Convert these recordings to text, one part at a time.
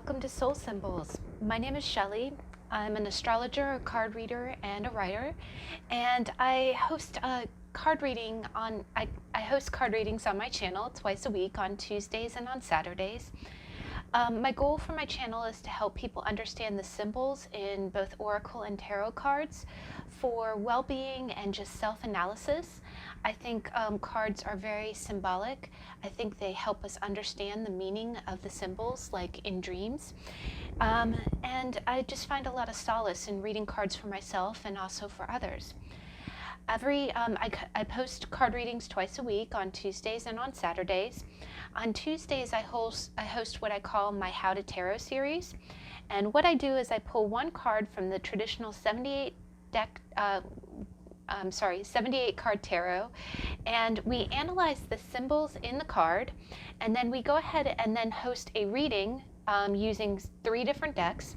welcome to Soul Symbols. My name is Shelly. I'm an astrologer, a card reader, and a writer, and I host I host card readings on my channel twice a week on Tuesdays and on Saturdays. My goal for my channel is to help people understand the symbols in both oracle and tarot cards for well-being and just self-analysis. I think cards are very symbolic. I think they help us understand the meaning of the symbols, like in dreams. And I just find a lot of solace in reading cards for myself and also for others. I post card readings twice a week on Tuesdays and on Saturdays. On Tuesdays, I host what I call my How to Tarot series. And what I do is I pull one card from the traditional 78 card tarot, and we analyze the symbols in the card, and then we go ahead and then host a reading using 3 different decks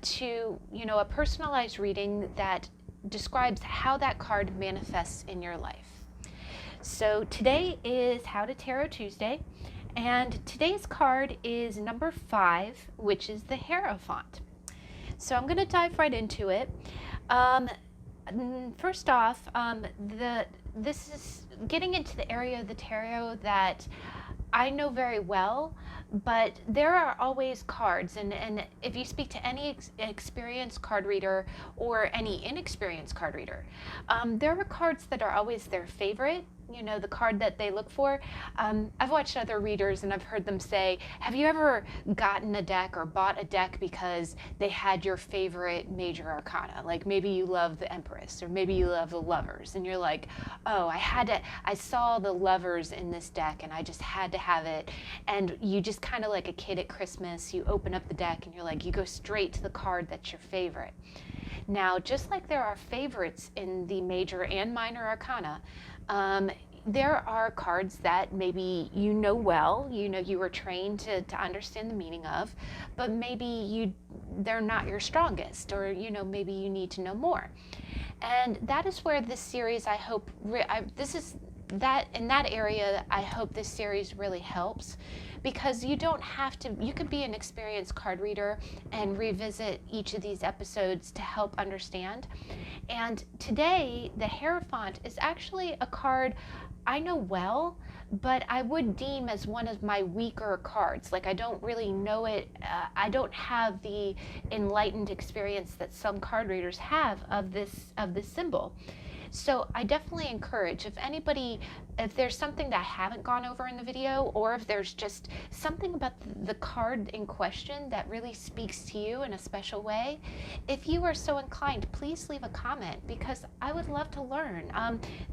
to, a personalized reading that describes how that card manifests in your life. So today is How to Tarot Tuesday, and today's card is number 5, which is the Hierophant. So I'm going to dive right into it. First off, this is getting into the area of the tarot that I know very well, but there are always cards, and if you speak to any experienced card reader or any inexperienced card reader, there are cards that are always their favorite, the card that they look for. I've watched other readers and I've heard them say, have you ever gotten a deck or bought a deck because they had your favorite major arcana? Like maybe you love the Empress or maybe you love the Lovers, and you're like, oh, I saw the Lovers in this deck and I just had to have it. And you just kind of like a kid at Christmas, you open up the deck and you're like, you go straight to the card that's your favorite. Now, just like there are favorites in the major and minor arcana, there are cards that maybe you know well, you were trained to understand the meaning of, but maybe they're not your strongest, or maybe you need to know more. And that is where this series, I hope, in that area, I hope this series really helps, because you don't have to, you could be an experienced card reader and revisit each of these episodes to help understand. And today, the Hierophant is actually a card I know well, but I would deem as one of my weaker cards. Like I don't really know it, I don't have the enlightened experience that some card readers have of this symbol. So I definitely encourage, if there's something that I haven't gone over in the video, or if there's just something about the card in question that really speaks to you in a special way, if you are so inclined, please leave a comment, because I would love to learn.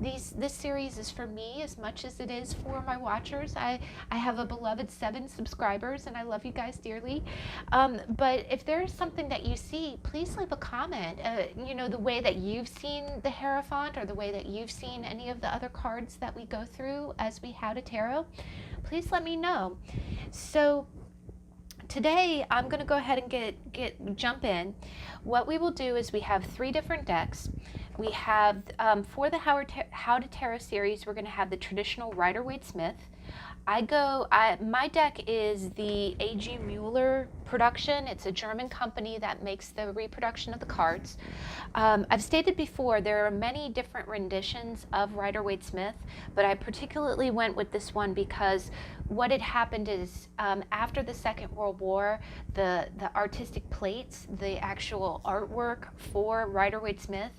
This series is for me as much as it is for my watchers. I have a beloved 7 subscribers and I love you guys dearly. But if there's something that you see, please leave a comment. The way that you've seen the Hierophant, or the way that you've seen any of the other cards that we go through as we How to Tarot, please let me know. So today I'm going to go ahead and jump in. What we will do is we have 3 different decks. We have, for the How to Tarot series, we're going to have the traditional Rider-Waite-Smith. My deck is the A.G. Mueller production. It's a German company that makes the reproduction of the cards. I've stated before, there are many different renditions of Rider-Waite-Smith, but I particularly went with this one because what had happened is, after the Second World War, the artistic plates, the actual artwork for Rider-Waite-Smith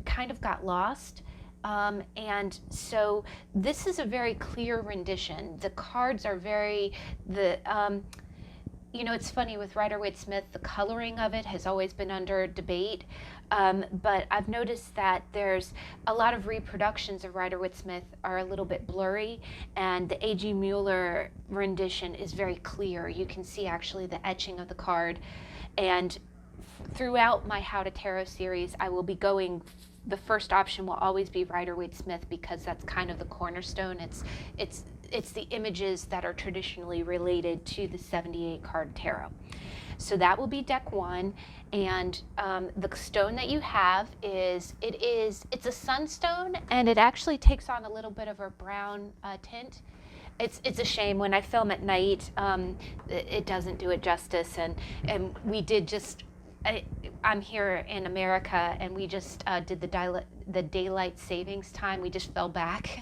kind of got lost. And so this is a very clear rendition. The cards are it's funny with Rider-Waite-Smith, the coloring of it has always been under debate, but I've noticed that there's a lot of reproductions of Rider-Waite-Smith are a little bit blurry, and the A.G. Mueller rendition is very clear. You can see actually the etching of the card, and throughout my How to Tarot series, I will be the first option will always be Rider-Waite-Smith, because that's kind of the cornerstone. It's the images that are traditionally related to the 78 card tarot. So that will be deck 1, and the stone that you have it's a sunstone, and it actually takes on a little bit of a brown tint. it's a shame when I film at night. It doesn't do it justice, and we did just. I'm here in America, and we just did the daylight savings time. We just fell back,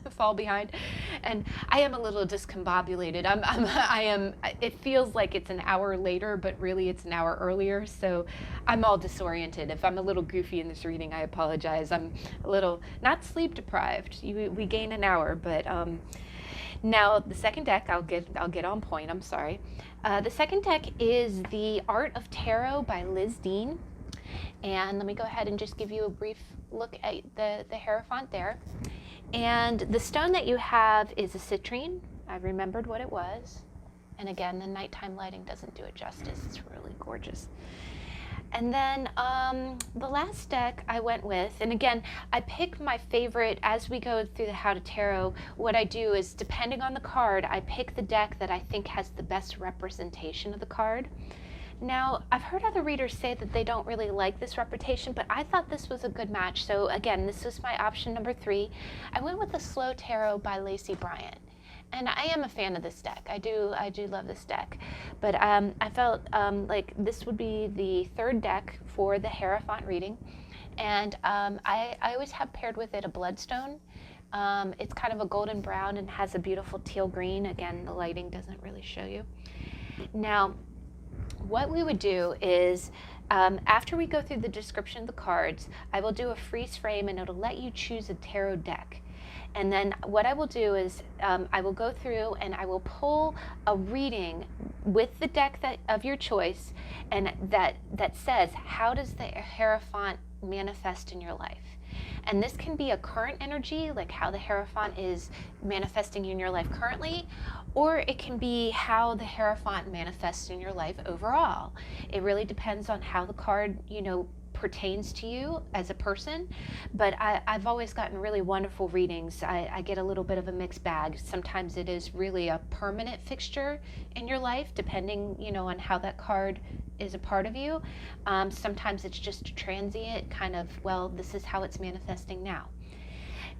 fall behind, and I am a little discombobulated. I am. It feels like it's an hour later, but really it's an hour earlier. So I'm all disoriented. If I'm a little goofy in this reading, I apologize. I'm a little not sleep deprived. We gain an hour, but. Now the second deck, I'll get on point. I'm sorry. The second deck is The Art of Tarot by Liz Dean, and let me go ahead and just give you a brief look at the Hierophant there. And the stone that you have is a citrine. I remembered what it was, and again, the nighttime lighting doesn't do it justice. It's really gorgeous. And then the last deck I went with, and again, I pick my favorite as we go through the How to Tarot. What I do is, depending on the card, I pick the deck that I think has the best representation of the card. Now, I've heard other readers say that they don't really like this representation, but I thought this was a good match. So again, this was my option number 3. I went with the Slow Tarot by Lacey Bryant. And I am a fan of this deck. I do love this deck. But I felt like this would be the third deck for the Hierophant reading. And I always have paired with it a Bloodstone. It's kind of a golden brown and has a beautiful teal green. Again, the lighting doesn't really show you. Now, what we would do is, after we go through the description of the cards, I will do a freeze frame and it'll let you choose a tarot deck. And then what I will do is I will go through and I will pull a reading with the deck of your choice, and that says, how does the Hierophant manifest in your life? And this can be a current energy, like how the Hierophant is manifesting in your life currently, or it can be how the Hierophant manifests in your life overall. It really depends on how the card, pertains to you as a person. But I've always gotten really wonderful readings. I get a little bit of a mixed bag. Sometimes it is really a permanent fixture in your life, depending, on how that card is a part of you. Sometimes it's just a transient kind of, well, this is how it's manifesting now.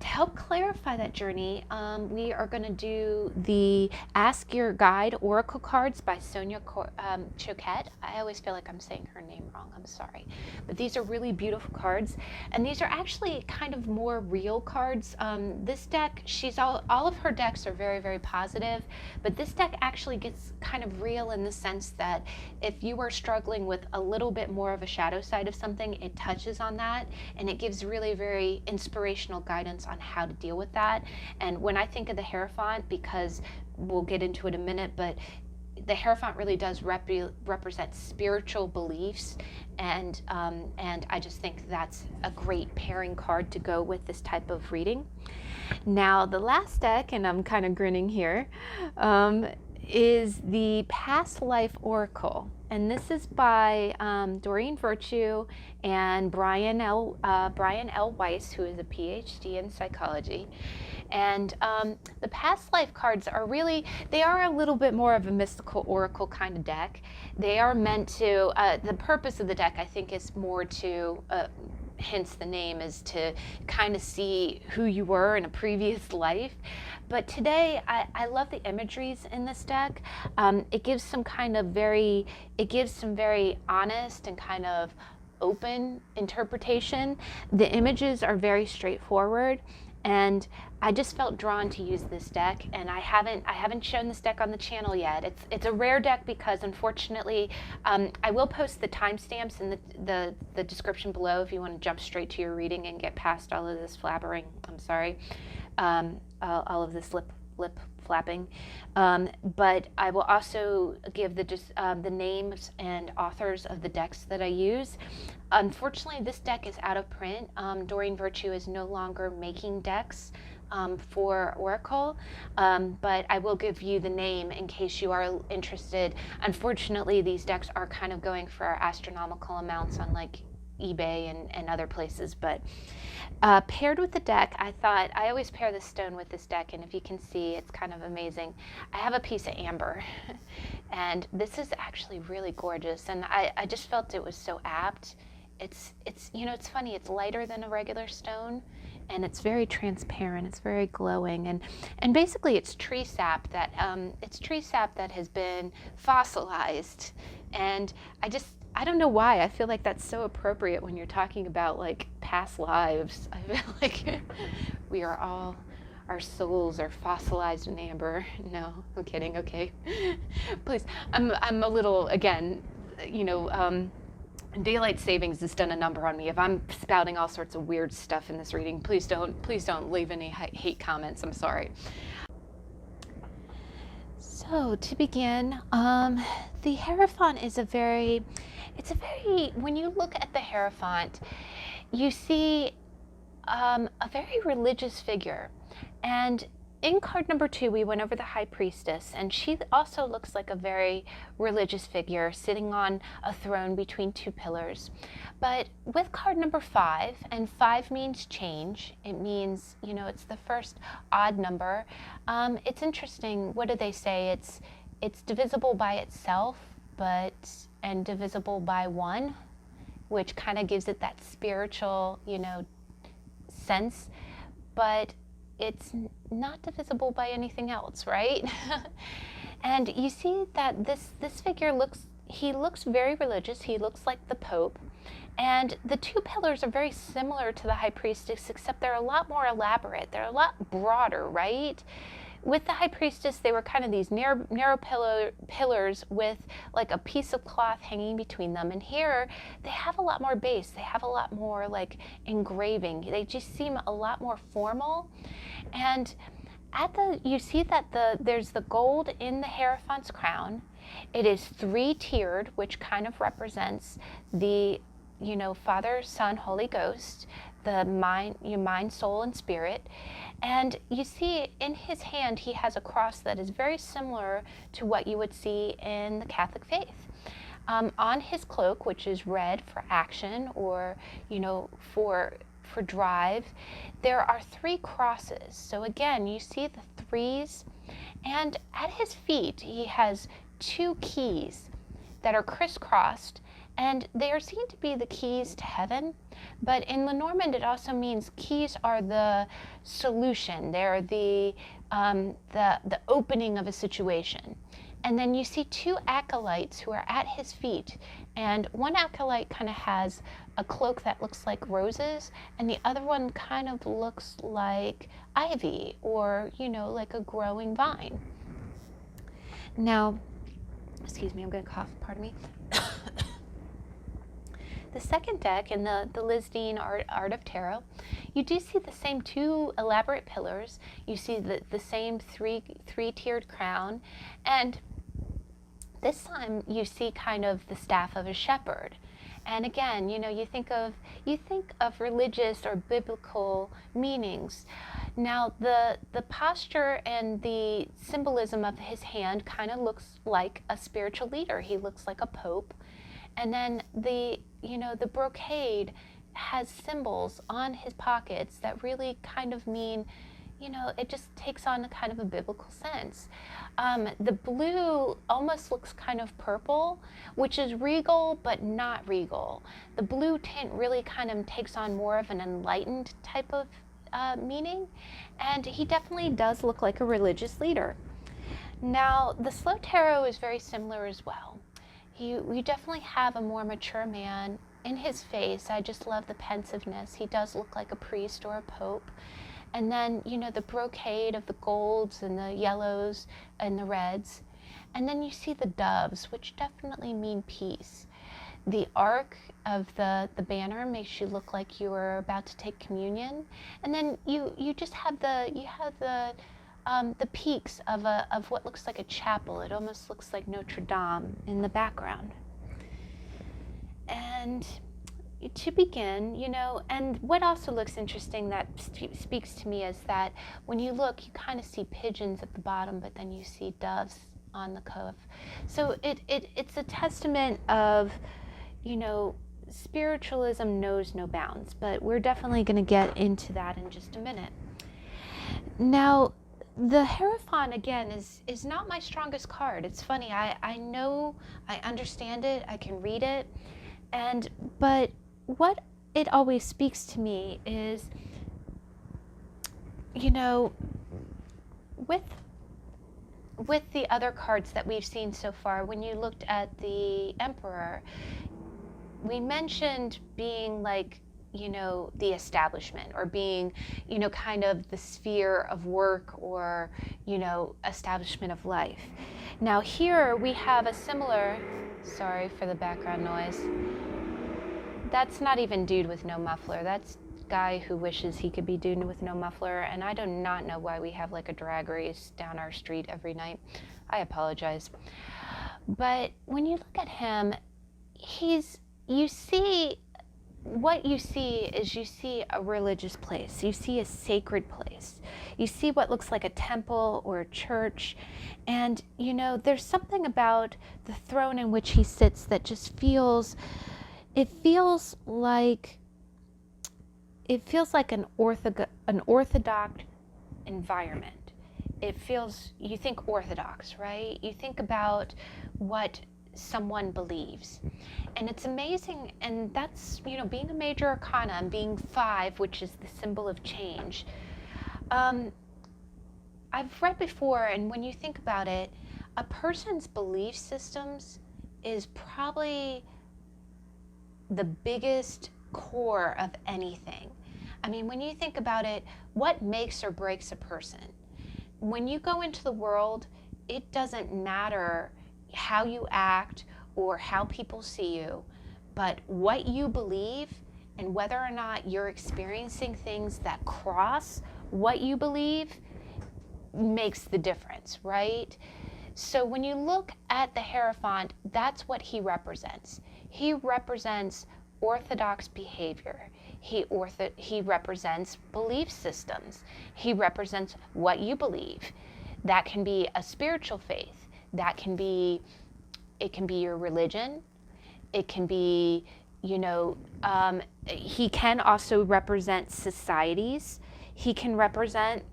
To help clarify that journey, we are going to do the Ask Your Guide Oracle cards by Sonia Choquette. I always feel like I'm saying her name wrong. I'm sorry. But these are really beautiful cards. And these are actually kind of more real cards. This deck, all of her decks are very, very positive. But this deck actually gets kind of real in the sense that if you are struggling with a little bit more of a shadow side of something, it touches on that. And it gives really very inspirational guidance on how to deal with that. And when I think of the Hierophant, because we'll get into it in a minute, but the Hierophant really does represent spiritual beliefs, and I just think that's a great pairing card to go with this type of reading. Now, the last deck, and I'm kind of grinning here, is the Past Life Oracle. And this is by Doreen Virtue and Brian L. Weiss, who is a PhD in psychology. And the past life cards are they are a little bit more of a mystical oracle kind of deck. They are meant to, the purpose of the deck, I think, is more to, hence the name, is to kind of see who you were in a previous life. But today, I love the imageries in this deck. It gives some very honest and kind of open interpretation. The images are very straightforward, and I just felt drawn to use this deck, and I haven't shown this deck on the channel yet. It's a rare deck because, unfortunately, I will post the timestamps in the description below if you want to jump straight to your reading and get past all of this flabbering. I'm sorry, all of this lip flapping. But I will also give the names and authors of the decks that I use. Unfortunately, this deck is out of print. Doreen Virtue is no longer making decks for Oracle, but I will give you the name in case you are interested. Unfortunately, these decks are kind of going for astronomical amounts on like eBay and other places, but paired with the deck, I always pair this stone with this deck, and if you can see, it's kind of amazing. I have a piece of amber, and this is actually really gorgeous, and I just felt it was so apt. It's funny, it's lighter than a regular stone, and it's very transparent. It's very glowing, and basically it's tree sap that has been fossilized. And I don't know why I feel like that's so appropriate when you're talking about like past lives. I feel like we are all, our souls are fossilized in amber. No, I'm kidding. Okay, please. I'm a little, again, daylight savings has done a number on me. If I'm spouting all sorts of weird stuff in this reading, please don't leave any hate comments. I'm sorry. So to begin, the Hierophant is when you look at the Hierophant, you see a very religious figure. And in card number 2, we went over the High Priestess, and she also looks like a very religious figure sitting on a throne between 2 pillars. But with card number 5, and 5 means change, it means, it's the first odd number. It's interesting. What do they say? It's divisible by itself, and divisible by 1, which kind of gives it that spiritual, sense. But it's not divisible by anything else, right? And you see that this figure looks very religious. He looks like the Pope. And the 2 pillars are very similar to the High Priestess, except they're a lot more elaborate. They're a lot broader, right? With the High Priestess, they were kind of these narrow pillars with like a piece of cloth hanging between them. And here, they have a lot more base. They have a lot more like engraving. They just seem a lot more formal. And you see that there's the gold in the Hierophant's crown. It is 3-tiered, which kind of represents the, Father, Son, Holy Ghost, the mind, soul, and spirit. And you see in his hand, he has a cross that is very similar to what you would see in the Catholic faith. On his cloak, which is red for action, or, for drive, there are 3 crosses. So again, you see the 3s, and at his feet, he has 2 keys that are crisscrossed, and they are seen to be the keys to heaven. But in Lenormand, it also means keys are the solution. They're the opening of a situation. And then you see 2 acolytes who are at his feet. And one acolyte kind of has a cloak that looks like roses, and the other one kind of looks like ivy, or, like a growing vine. Now, excuse me, I'm going to cough, pardon me. The second deck in the Liz Dean Art of Tarot, you do see the same 2 elaborate pillars. You see the same three-tiered crown, and this time you see kind of the staff of a shepherd. And again, you think of religious or biblical meanings. Now, the posture and the symbolism of his hand kind of looks like a spiritual leader. He looks like a pope. And then the brocade has symbols on his pockets that really kind of mean, it just takes on a kind of a biblical sense. The blue almost looks kind of purple, which is regal, but not regal. The blue tint really kind of takes on more of an enlightened type of meaning, and he definitely does look like a religious leader. Now, the Slow Tarot is very similar as well. You definitely have a more mature man in his face. I just love the pensiveness. He does look like a priest or a pope. And then, the brocade of the golds and the yellows and the reds. And then you see the doves, which definitely mean peace. The arc of the banner makes you look like you are about to take communion. And then you just have the peaks of what looks like a chapel. It almost looks like Notre Dame in the background. And to begin, and what also looks interesting that speaks to me is that when you look, you kind of see pigeons at the bottom, but then you see doves on the cuff. So it's a testament of, spiritualism knows no bounds, but we're definitely going to get into that in just a minute. Now, the Hierophant, again, is not my strongest card. It's funny. I know, I understand it, I can read it, but what it always speaks to me is you know, with the other cards that we've seen so far, when you looked at the Emperor, we mentioned being like, the establishment, or being, kind of the sphere of work, or, establishment of life. Now here we have a similar, sorry for the background noise. That's not even dude with no muffler. That's guy who wishes he could be dude with no muffler, and I do not know why we have like a drag race down our street every night. I apologize. But when you look at him, you see a religious place. You see a sacred place. You see what looks like a temple or a church. And, there's something about the throne in which he sits that just feels like an orthodox environment. You think orthodox, right? You think about what someone believes. And it's amazing, and that's, being a major arcana and being 5, which is the symbol of change. I've read before, and when you think about it, a person's belief systems is probably the biggest core of anything. I mean, when you think about it, what makes or breaks a person? When you go into the world, it doesn't matter how you act or how people see you, but what you believe, and whether or not you're experiencing things that cross what you believe, makes the difference, right? So when you look at the Hierophant, that's what he represents. He represents orthodox behavior. He represents belief systems. He represents what you believe. That can be a spiritual faith. It can be your religion. It can be, he can also represent societies. He can represent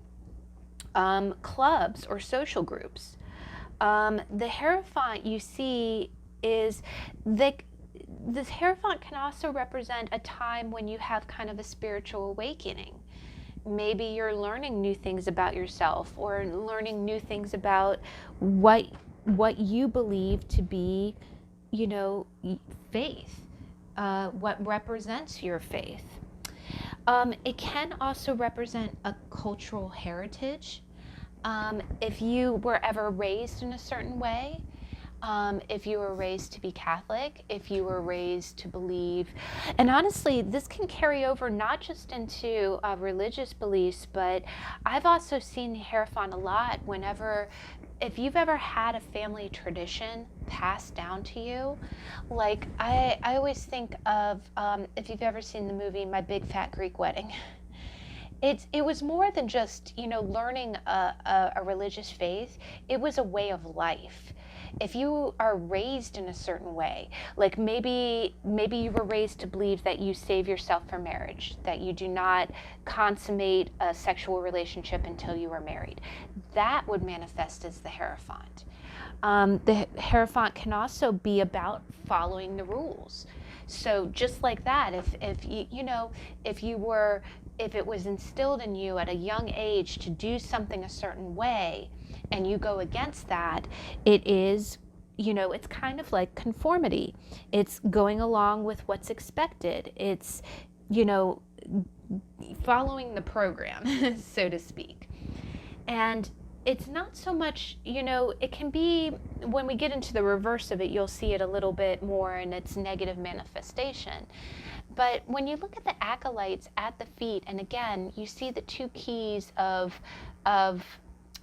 clubs or social groups. The Hierophant, you see, is the Hierophant can also represent a time when you have kind of a spiritual awakening. Maybe you're learning new things about yourself, or learning new things about what you believe to be, faith, what represents your faith. It can also represent a cultural heritage. If you were ever raised in a certain way, if you were raised to be Catholic, if you were raised to believe, and honestly, this can carry over not just into religious beliefs, but I've also seen the Hierophant a lot if you've ever had a family tradition passed down to you. Like, I always think of, if you've ever seen the movie My Big Fat Greek Wedding. It was more than just, learning a religious faith. It was a way of life. If you are raised in a certain way, like maybe you were raised to believe that you save yourself for marriage, that you do not consummate a sexual relationship until you are married, that would manifest as the Hierophant. The Hierophant can also be about following the rules. So just like that, if it was instilled in you at a young age to do something a certain way, and you go against that, it is, it's kind of like conformity. It's going along with what's expected. It's, following the program, so to speak. And it's not so much, it can be, when we get into the reverse of it, you'll see it a little bit more in its negative manifestation. But when you look at the acolytes at the feet, and again, you see the 2 keys of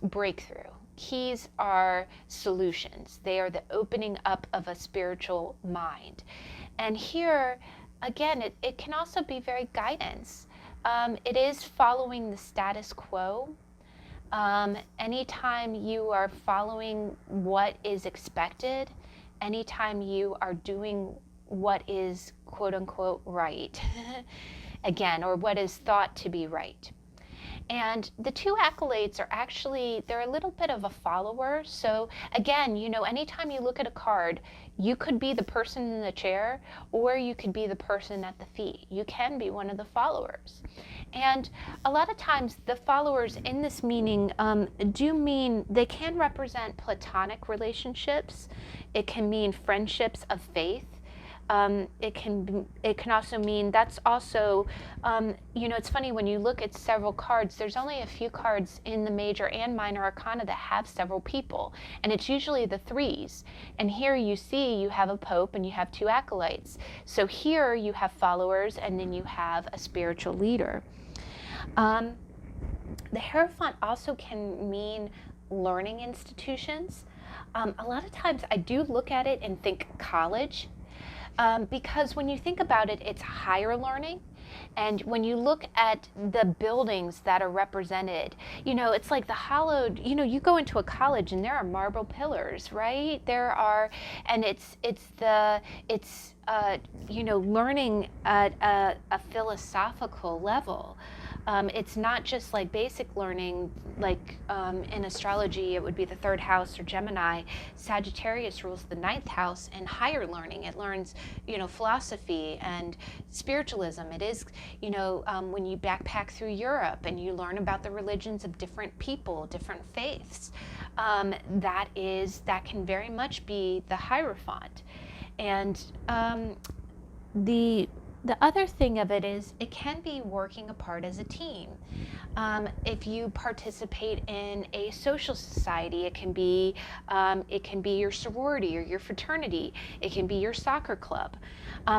breakthrough. Keys are solutions. They are the opening up of a spiritual mind. And here, again, it can also be very guidance. It is following the status quo. Anytime you are following what is expected, anytime you are doing what is quote unquote right, again, or what is thought to be right. And the 2 acolytes are actually, they're a little bit of a follower. So again, anytime you look at a card, you could be the person in the chair, or you could be the person at the feet. You can be one of the followers. And a lot of times the followers in this meaning do mean they can represent platonic relationships. It can mean friendships of faith. It can also mean that's also, it's funny when you look at several cards, there's only a few cards in the major and minor arcana that have several people, and it's usually the threes. And here you see you have a pope and you have two acolytes. So here you have followers and then you have a spiritual leader. The Hierophant also can mean learning institutions. A lot of times I do look at it and think college. Because when you think about it, it's higher learning. And when you look at the buildings that are represented, it's like the hollowed, you go into a college and there are marble pillars, right? There are, and it's learning at a philosophical level. It's not just like basic learning, like in astrology, it would be the third house or Gemini. Sagittarius rules the ninth house, and higher learning. It learns, philosophy and spiritualism. It is, when you backpack through Europe and you learn about the religions of different people, different faiths, that can very much be the Hierophant. And the other thing of it is it can be working apart as a team. If you participate in a social society, it can be your sorority or your fraternity. It can be your soccer club.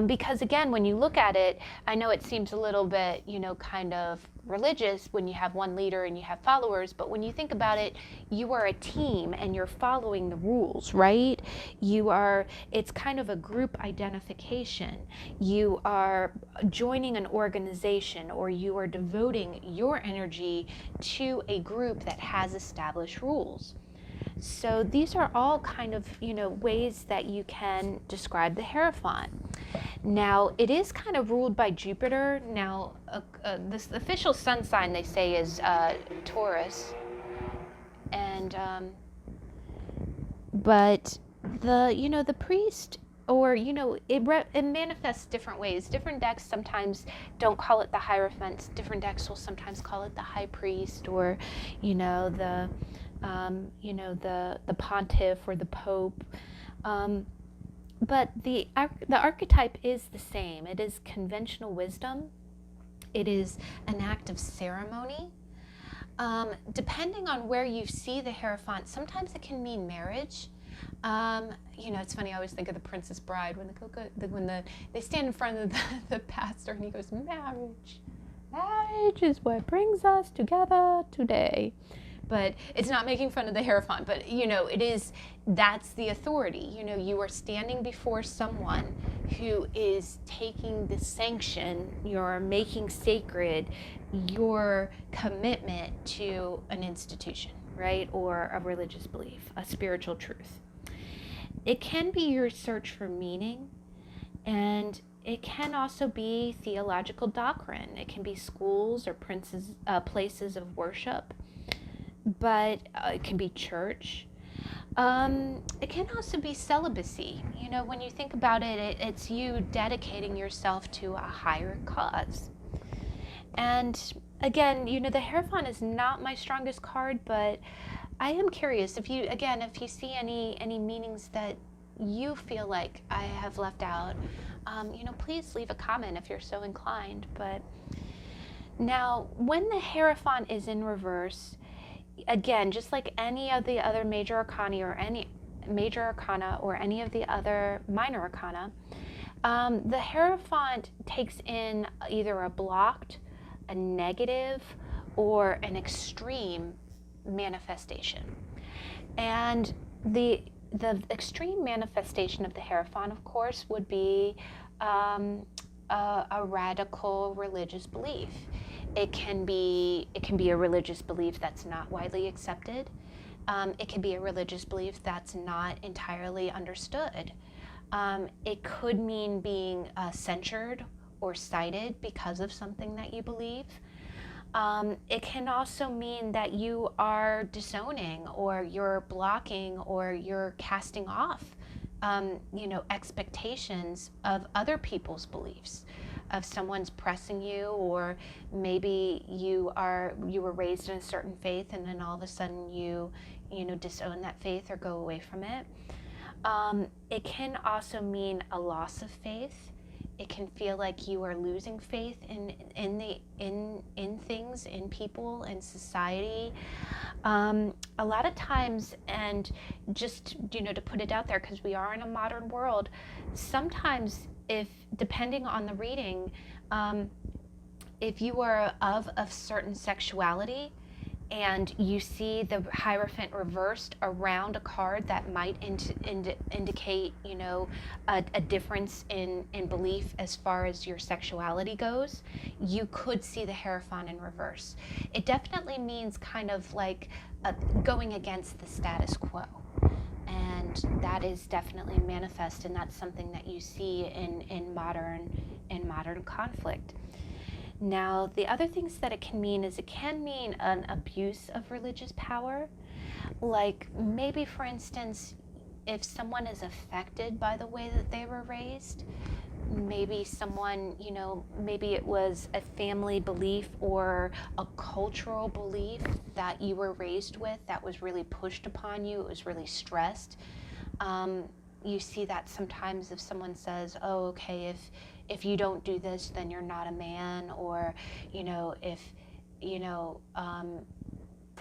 Because again, when you look at it, I know it seems a little bit, kind of religious when you have one leader and you have followers, but when you think about it, you are a team and you're following the rules, right? It's kind of a group identification. You are joining an organization, or you are devoting your energy to a group that has established rules. So these are all kind of, ways that you can describe the Hierophant. Now, it is kind of ruled by Jupiter. Now, this official sun sign, they say, is Taurus. And, but the priest, or, it manifests different ways. Different decks sometimes don't call it the Hierophant. Different decks will sometimes call it the High Priest, or, the pontiff or the pope. But the archetype is the same. It is conventional wisdom. It is an act of ceremony. Depending on where you see the Hierophant, sometimes it can mean marriage. It's funny, I always think of The Princess Bride when they stand in front of the pastor and he goes, marriage is what brings us together today. But it's not making fun of the Hierophant, but that's the authority. You are standing before someone who is taking the sanction, you're making sacred your commitment to an institution, right? Or a religious belief, a spiritual truth. It can be your search for meaning, and it can also be theological doctrine. It can be schools or places of worship. But it can be church. It can also be celibacy. When you think about it, it's you dedicating yourself to a higher cause. And again, the Hierophant is not my strongest card, but I am curious if you see any meanings that you feel like I have left out, please leave a comment if you're so inclined. But now, when the Hierophant is in reverse, again, just like any of the other major arcana or any of the other minor arcana, the Hierophant takes in either a blocked, a negative, or an extreme manifestation. And the extreme manifestation of the Hierophant, of course, would be a radical religious belief. It can be a religious belief that's not widely accepted. It can be a religious belief that's not entirely understood. It could mean being censured or cited because of something that you believe. It can also mean that you are disowning, or you're blocking, or you're casting off expectations of other people's beliefs. of someone's pressing you, or maybe you were raised in a certain faith and then all of a sudden you disown that faith or go away from it. It can also mean a loss of faith. It can feel like you are losing faith in things, in people, in society. A lot of times, and just to put it out there, because we are in a modern world, sometimes, if depending on the reading, if you are of a certain sexuality and you see the Hierophant reversed around a card that might indicate, a difference in belief as far as your sexuality goes, you could see the Hierophant in reverse. It definitely means kind of like going against the status quo. And that is definitely manifest, and that's something that you see in modern conflict. Now, the other things that it can mean is it can mean an abuse of religious power. Like maybe, for instance, if someone is affected by the way that they were raised, maybe someone, maybe it was a family belief or a cultural belief that you were raised with that was really pushed upon you, it was really stressed. You see that sometimes if someone says, oh, okay, if you don't do this, then you're not a man, or,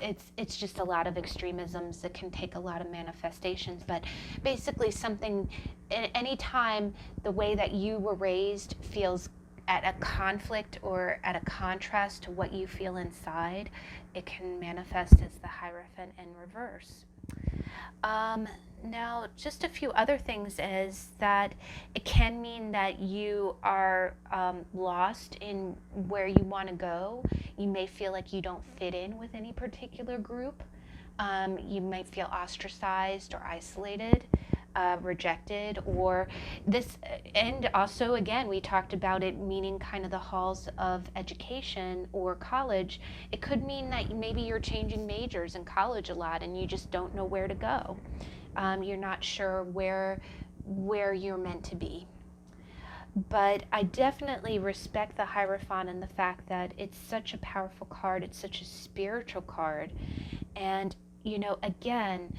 it's just a lot of extremisms that can take a lot of manifestations. But basically something, anytime the way that you were raised feels at a conflict or at a contrast to what you feel inside, it can manifest as the Hierophant in reverse. Now, just a few other things is that it can mean that you are lost in where you want to go. You may feel like you don't fit in with any particular group. You might feel ostracized or isolated, rejected, or this. And also, again, we talked about it meaning kind of the halls of education or college. It could mean that maybe you're changing majors in college a lot and you just don't know where to go. You're not sure where you're meant to be. But I definitely respect the Hierophant and the fact that it's such a powerful card. It's such a spiritual card. And, again,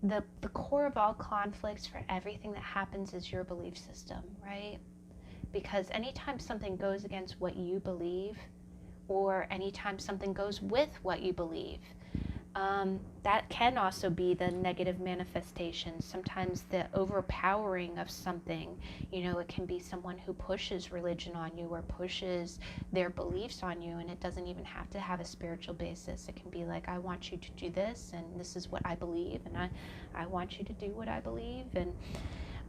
the core of all conflicts for everything that happens is your belief system, right? Because anytime something goes against what you believe, or anytime something goes with what you believe, that can also be the negative manifestation. Sometimes the overpowering of something, it can be someone who pushes religion on you or pushes their beliefs on you, and it doesn't even have to have a spiritual basis. It can be like, I want you to do this, and this is what I believe, and I want you to do what I believe.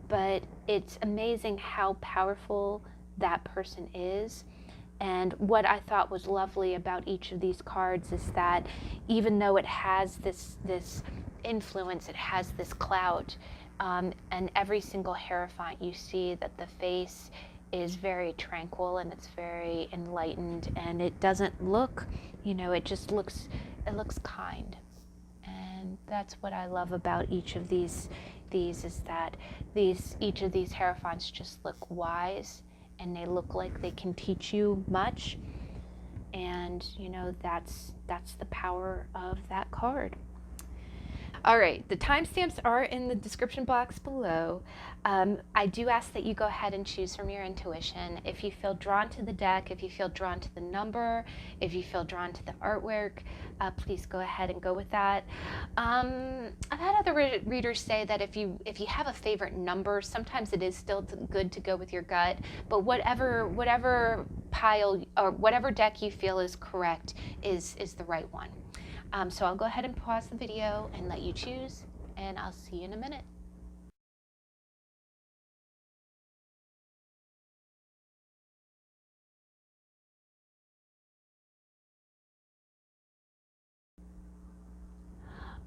But it's amazing how powerful that person is. And what I thought was lovely about each of these cards is that even though it has this influence, it has this clout, and every single Hierophant, you see that the face is very tranquil and it's very enlightened, and it doesn't look, it looks kind. And that's what I love about each of these is that each of these Hierophants just look wise, and they look like they can teach you much. And that's the power of that card. All right, the timestamps are in the description box below. I do ask that you go ahead and choose from your intuition. If you feel drawn to the deck, if you feel drawn to the number, if you feel drawn to the artwork, please go ahead and go with that. I've had other readers say that if you have a favorite number, sometimes it is still good to go with your gut, but whatever pile or whatever deck you feel is correct is the right one. So I'll go ahead and pause the video and let you choose, and I'll see you in a minute.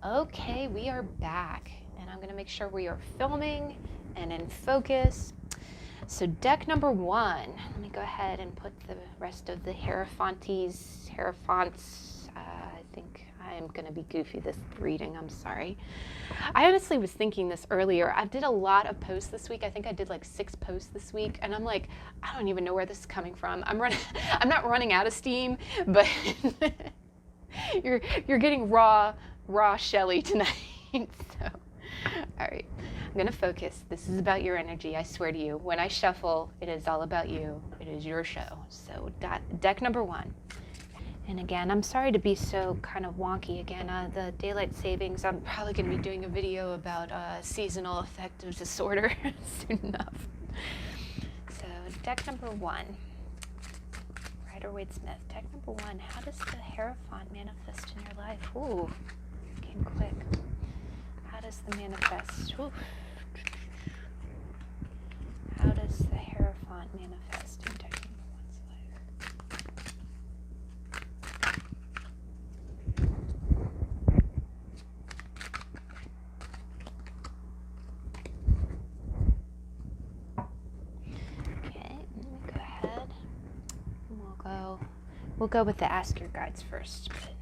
Okay, we are back, and I'm going to make sure we are filming and in focus. So deck number one, let me go ahead and put the rest of the Hierophants, I think I am going to be goofy this reading. I'm sorry. I honestly was thinking this earlier. I did a lot of posts this week. I think I did like 6 posts this week, and I'm like, I don't even know where this is coming from. I'm not running out of steam, but you're getting raw Shelly tonight. So, all right. I'm going to focus. This is about your energy, I swear to you. When I shuffle, it is all about you. It is your show. So deck number 1. And again, I'm sorry to be so kind of wonky again. The daylight savings, I'm probably going to be doing a video about seasonal affective disorder soon enough. So deck number 1. Rider-Waite-Smith. Deck number 1. How does the Hierophant manifest in your life? Ooh, came quick. How does the manifest? Ooh. How does the Hierophant manifest in deck number 1's life? Okay, let me go ahead. We'll go with the Ask Your Guides first. But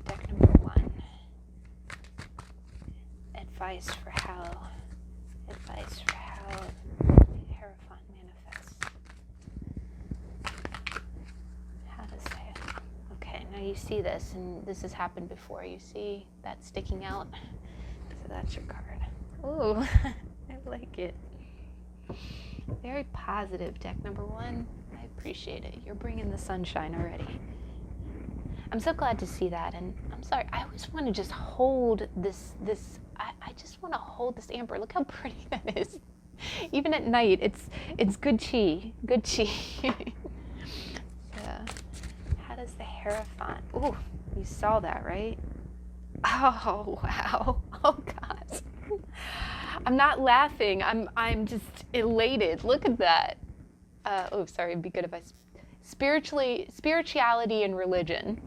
deck number 1. Advice for how Hierophant manifests. How does that? Okay, now you see this, and this has happened before. You see that sticking out? So that's your card. Ooh, I like it. Very positive, deck number 1. I appreciate it. You're bringing the sunshine already. I'm so glad to see that, and I'm sorry, I always want to just hold this I just want to hold this amber. Look how pretty that is. Even at night, it's good chi. Good chi. So, how does the Hierophant? Ooh, you saw that, right? Oh, wow. Oh, God. I'm not laughing. I'm just elated. Look at that. Oh, sorry. It'd be good if I spirituality and religion.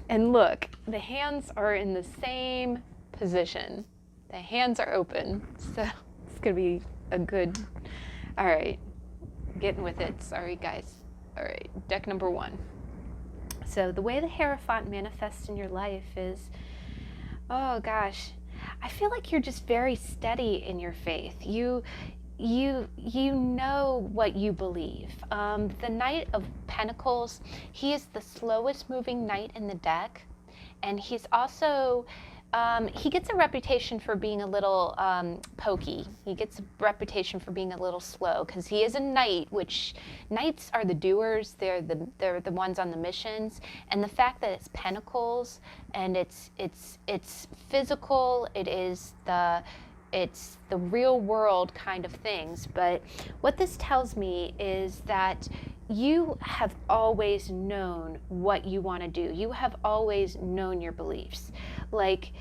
And look, the hands are in the same position. The hands are open, so it's gonna be a good. All right, getting with it. Sorry, guys. All right, deck number 1. So the way the Hierophant manifests in your life is, oh gosh, I feel like you're just very steady in your faith. You know what you believe. The Knight of Pentacles, he is the slowest moving knight in the deck, and he's also he gets a reputation for being a little pokey. He gets a reputation for being a little slow because he is a knight, which knights are the doers. They're the ones on the missions. And the fact that it's pentacles and it's physical, it's the real world kind of things. But what this tells me is that you have always known what you want to do. You have always known your beliefs. Like,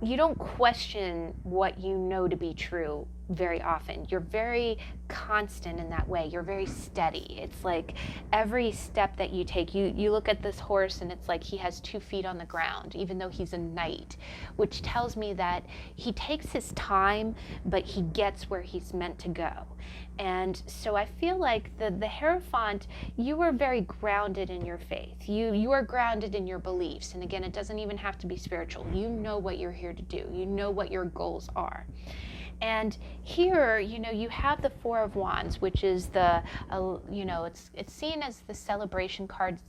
you don't question what you know to be true very often. You're very constant in that way. You're very steady. It's like every step that you take, you look at this horse and it's like he has 2 feet on the ground, even though he's a knight, which tells me that he takes his time, but he gets where he's meant to go. And so I feel like the Hierophant, you are very grounded in your faith. You are grounded in your beliefs. And again, it doesn't even have to be spiritual. You know what you're here to do. You know what your goals are. And here, you have the 4 of Wands, which is it's seen as the celebration card.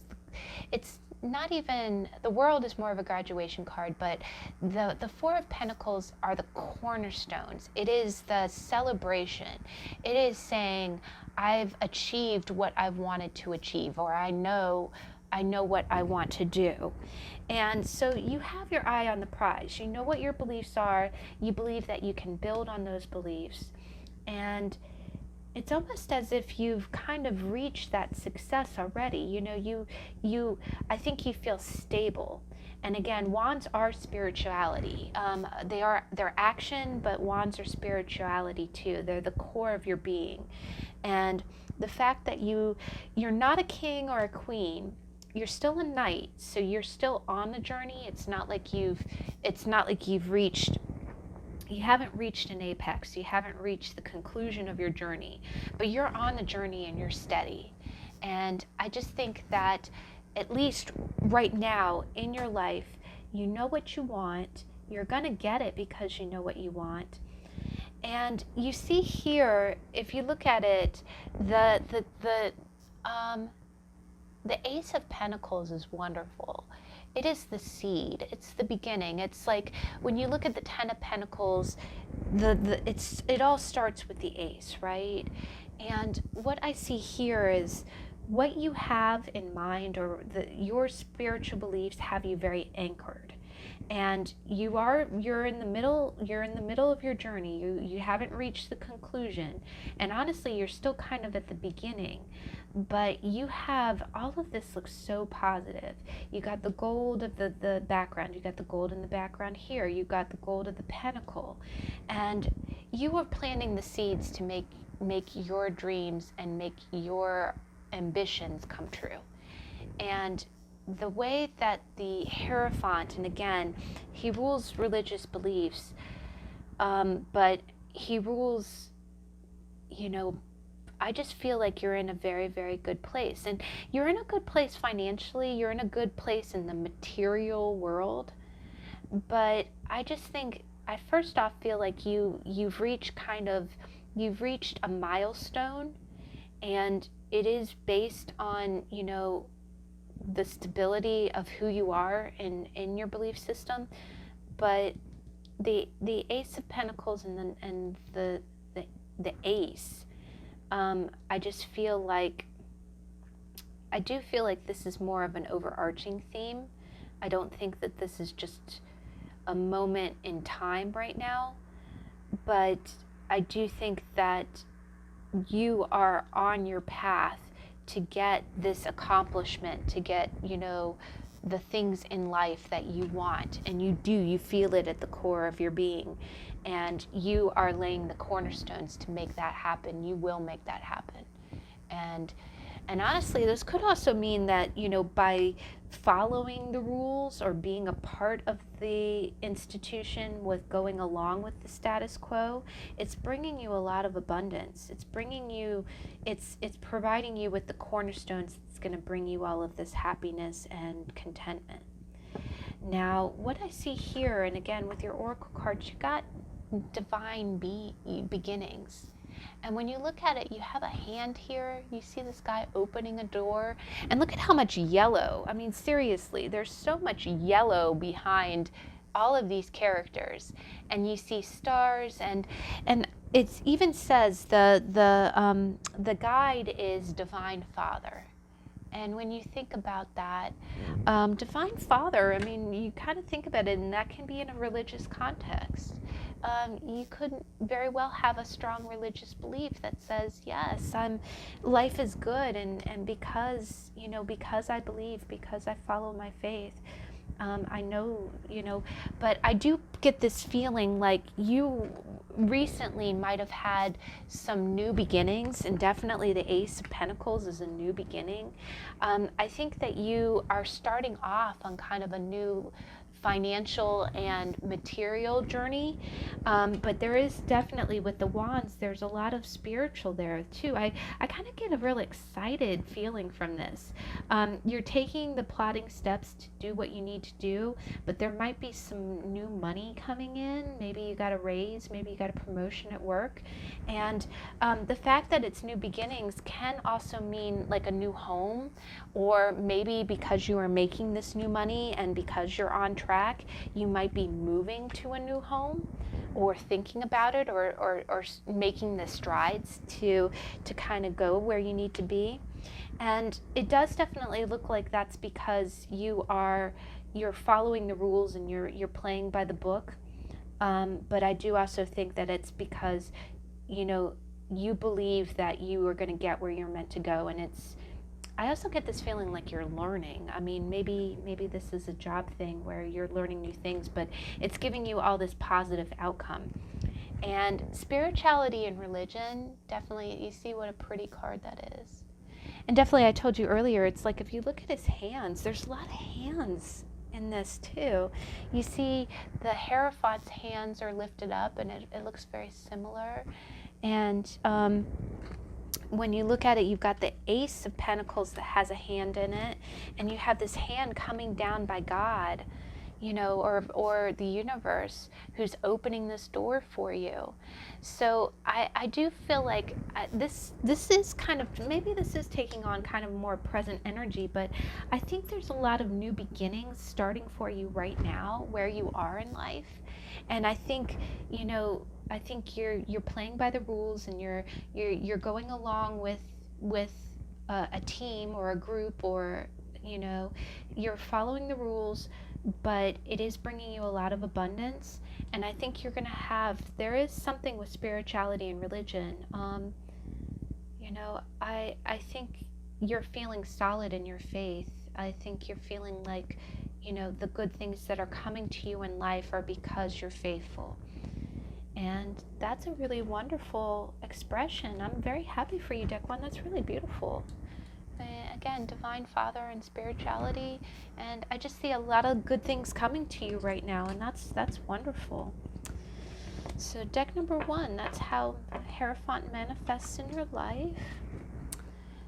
It's not even, the World is more of a graduation card, but the 4 of Pentacles are the cornerstones. It is the celebration. It is saying, I've achieved what I've wanted to achieve, or I know what I want to do. And so you have your eye on the prize. You know what your beliefs are. You believe that you can build on those beliefs. And it's almost as if you've kind of reached that success already. I think you feel stable. And again, wands are spirituality. They're action, but wands are spirituality too. They're the core of your being. And the fact that you're not a king or a queen, you're still a knight, so you're still on the journey. It's not like you haven't reached an apex. You haven't reached the conclusion of your journey, but you're on the journey and you're steady. And I just think that at least right now in your life, you know what you want. You're going to get it because you know what you want. And you see here, if you look at it, um, the Ace of Pentacles is wonderful. It is the seed. It's the beginning. It's like when you look at the Ten of Pentacles, it all starts with the Ace, right? And what I see here is what you have in mind, or your spiritual beliefs have you very anchored. And you're in the middle of your journey. You haven't reached the conclusion. And honestly, you're still kind of at the beginning. But you have, all of this looks so positive. You got the gold of the background. You got the gold in the background here. You got the gold of the pentacle. And you are planting the seeds to make your dreams and make your ambitions come true. And the way that the Hierophant, and again, he rules religious beliefs, but he rules, I just feel like you're in a very, very good place. And you're in a good place financially, you're in a good place in the material world. But I just think, I first off feel like you've reached a milestone, and it is based on, the stability of who you are in your belief system. But the Ace of Pentacles and the Ace, I do feel like this is more of an overarching theme. I don't think that this is just a moment in time right now, but I do think that you are on your path to get this accomplishment, to get, the things in life that you want. And you feel it at the core of your being. And you are laying the cornerstones to make that happen. You will make that happen. And honestly, this could also mean that, by following the rules or being a part of the institution with going along with the status quo, it's bringing you a lot of abundance. It's providing you with the cornerstones that's going to bring you all of this happiness and contentment. Now, what I see here, and again, with your oracle cards, you got divine beginnings. And when you look at it, you have a hand here. You see this guy opening a door. And look at how much yellow. I mean, seriously, there's so much yellow behind all of these characters. And you see stars, and it even says the guide is Divine Father. And when you think about that, Divine Father, I mean, you kind of think about it, and that can be in a religious context. You could very well have a strong religious belief that says, yes, life is good, and because I believe, because I follow my faith, I know, but I do get this feeling like you recently might have had some new beginnings, and definitely the Ace of Pentacles is a new beginning. I think that you are starting off on kind of a new financial and material journey, but there is definitely, with the wands, there's a lot of spiritual there too. I kind of get a real excited feeling from this. You're taking the plotting steps to do what you need to do, but there might be some new money coming in. Maybe you got a raise, maybe you got a promotion at work, and the fact that it's new beginnings can also mean like a new home, or maybe because you are making this new money and because you're on track, you might be moving to a new home, or thinking about it, or making the strides to kind of go where you need to be. And it does definitely look like that's because you're following the rules and you're playing by the book. But I do also think that it's because you believe that you are going to get where you're meant to go, and I also get this feeling like you're learning. I mean, maybe this is a job thing where you're learning new things, but it's giving you all this positive outcome. And spirituality and religion, definitely, you see what a pretty card that is. And definitely, I told you earlier, it's like if you look at his hands, there's a lot of hands in this too. You see the Hierophant's hands are lifted up, and it looks very similar. And when you look at it, you've got the Ace of Pentacles that has a hand in it, and you have this hand coming down by God, you know, or the universe, who's opening this door for you. So I do feel like this is kind of, maybe this is taking on kind of more present energy, but I think there's a lot of new beginnings starting for you right now where you are in life. And I think, you know, I think you're playing by the rules, and you're going along with a team or a group, or, you know, you're following the rules, but it is bringing you a lot of abundance. And I think you're going to have, there is something with spirituality and religion. You know, I think you're feeling solid in your faith. I think you're feeling like, you know, the good things that are coming to you in life are because you're faithful. And that's a really wonderful expression. I'm very happy for you, Deck One. That's really beautiful. Again, Divine Father and spirituality, and I just see a lot of good things coming to you right now, and that's wonderful. So deck number 1, that's how Hierophant manifests in your life.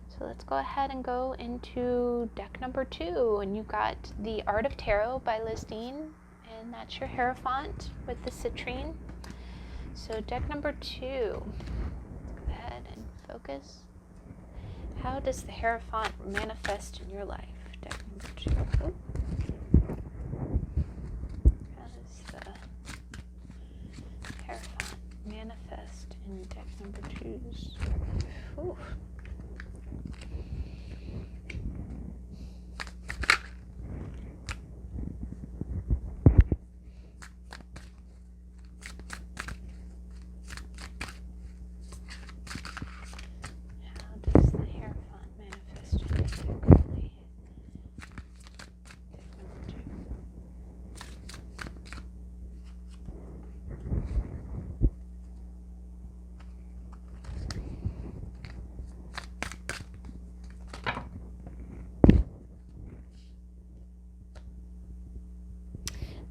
So let's go ahead and go into deck number 2, and you got The Art of Tarot by Liz Dean, and that's your Hierophant with the citrine. So deck number 2, go ahead and focus. How does the Hierophant manifest in your life? Deck number 2. Oh. How does the Hierophant manifest in deck number 2's life? Ooh.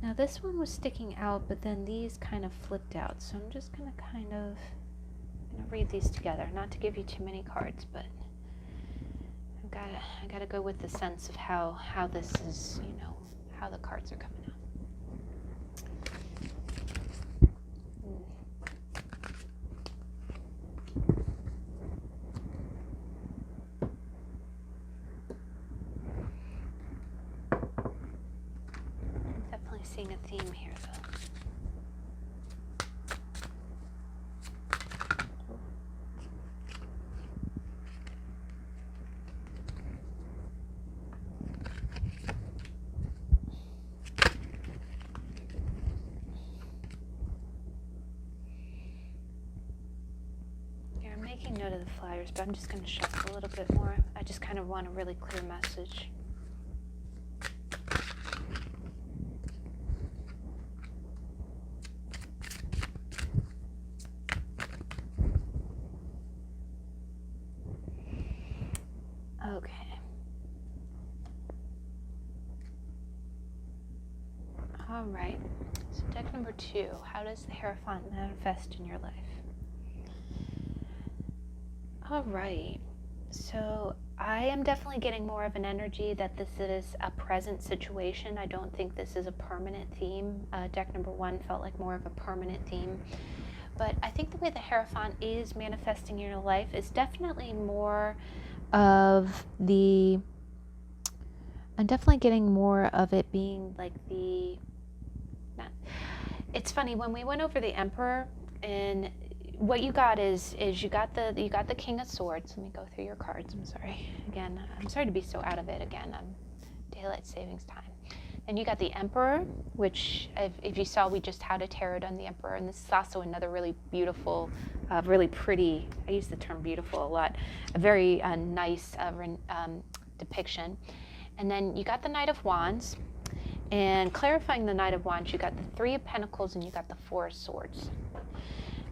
Now this one was sticking out, but then these kind of flipped out. So I'm just going to kind of read these together, not to give you too many cards, but I gotta go with the sense of how this is, you know, how the cards are coming out. Seeing a theme here, though. Yeah, I'm making note of the flyers, but I'm just going to shuffle a little bit more. I just kind of want a really clear message. Okay. All right. So deck number 2, how does the Hierophant manifest in your life? All right. So I am definitely getting more of an energy that this is a present situation. I don't think this is a permanent theme. Deck number 1 felt like more of a permanent theme. But I think the way the Hierophant is manifesting in your life is definitely more of the, I'm definitely getting more of it being like the, it's funny, when we went over the Emperor, and what you got is you got the King of Swords. Let me go through your cards. I'm sorry. Again, I'm sorry to be so out of it again. Daylight savings time. And you got the Emperor, which if you saw, we just had a tarot on the Emperor, and this is also another really beautiful, really pretty, I use the term beautiful a lot, a very nice depiction. And then you got the Knight of Wands, and clarifying the Knight of Wands, you got the 3 of Pentacles, and you got the 4 of Swords.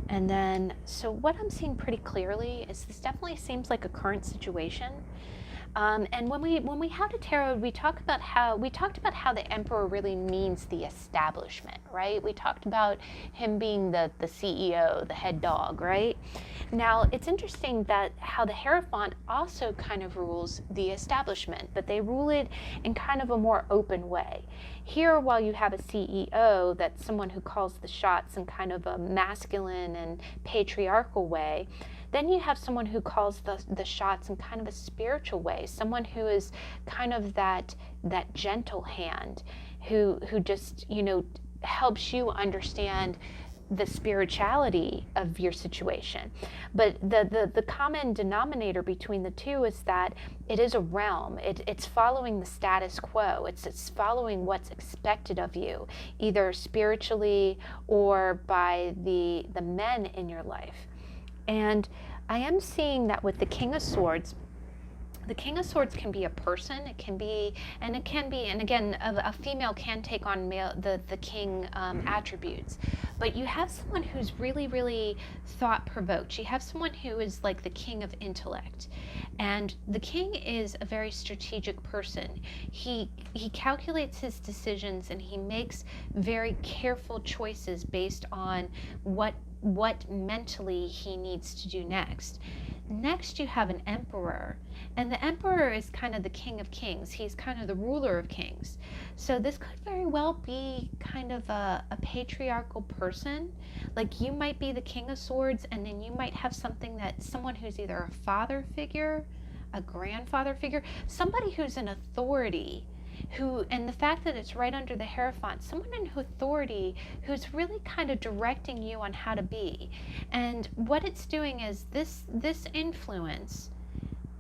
And then, so what I'm seeing pretty clearly is this definitely seems like a current situation. And when we have the tarot, we talked about how the emperor really means the establishment, right? We talked about him being the CEO, the head dog, right? Now it's interesting that how the Hierophant also kind of rules the establishment, but they rule it in kind of a more open way. Here, while you have a CEO, that's someone who calls the shots in kind of a masculine and patriarchal way, then you have someone who calls the shots in kind of a spiritual way, someone who is kind of that gentle hand, who just, helps you understand the spirituality of your situation. But the common denominator between the two is that it is a realm. It's following the status quo. It's following what's expected of you, either spiritually or by the men in your life. And I am seeing that with the King of Swords. The King of Swords can be a person. It can be, and again, a female can take on male, the king attributes. But you have someone who's really, really thought-provoked. You have someone who is like the king of intellect. And the king is a very strategic person. He calculates his decisions, and he makes very careful choices based on what mentally he needs to do next. Next, you have an emperor, and the emperor is kind of the king of kings. He's kind of the ruler of kings. So this could very well be kind of a patriarchal person. Like, you might be the King of Swords, and then you might have someone who's either a father figure, a grandfather figure, somebody who's an authority, and the fact that it's right under the Hierophant, someone in authority who's really kind of directing you on how to be. And what it's doing is this influence,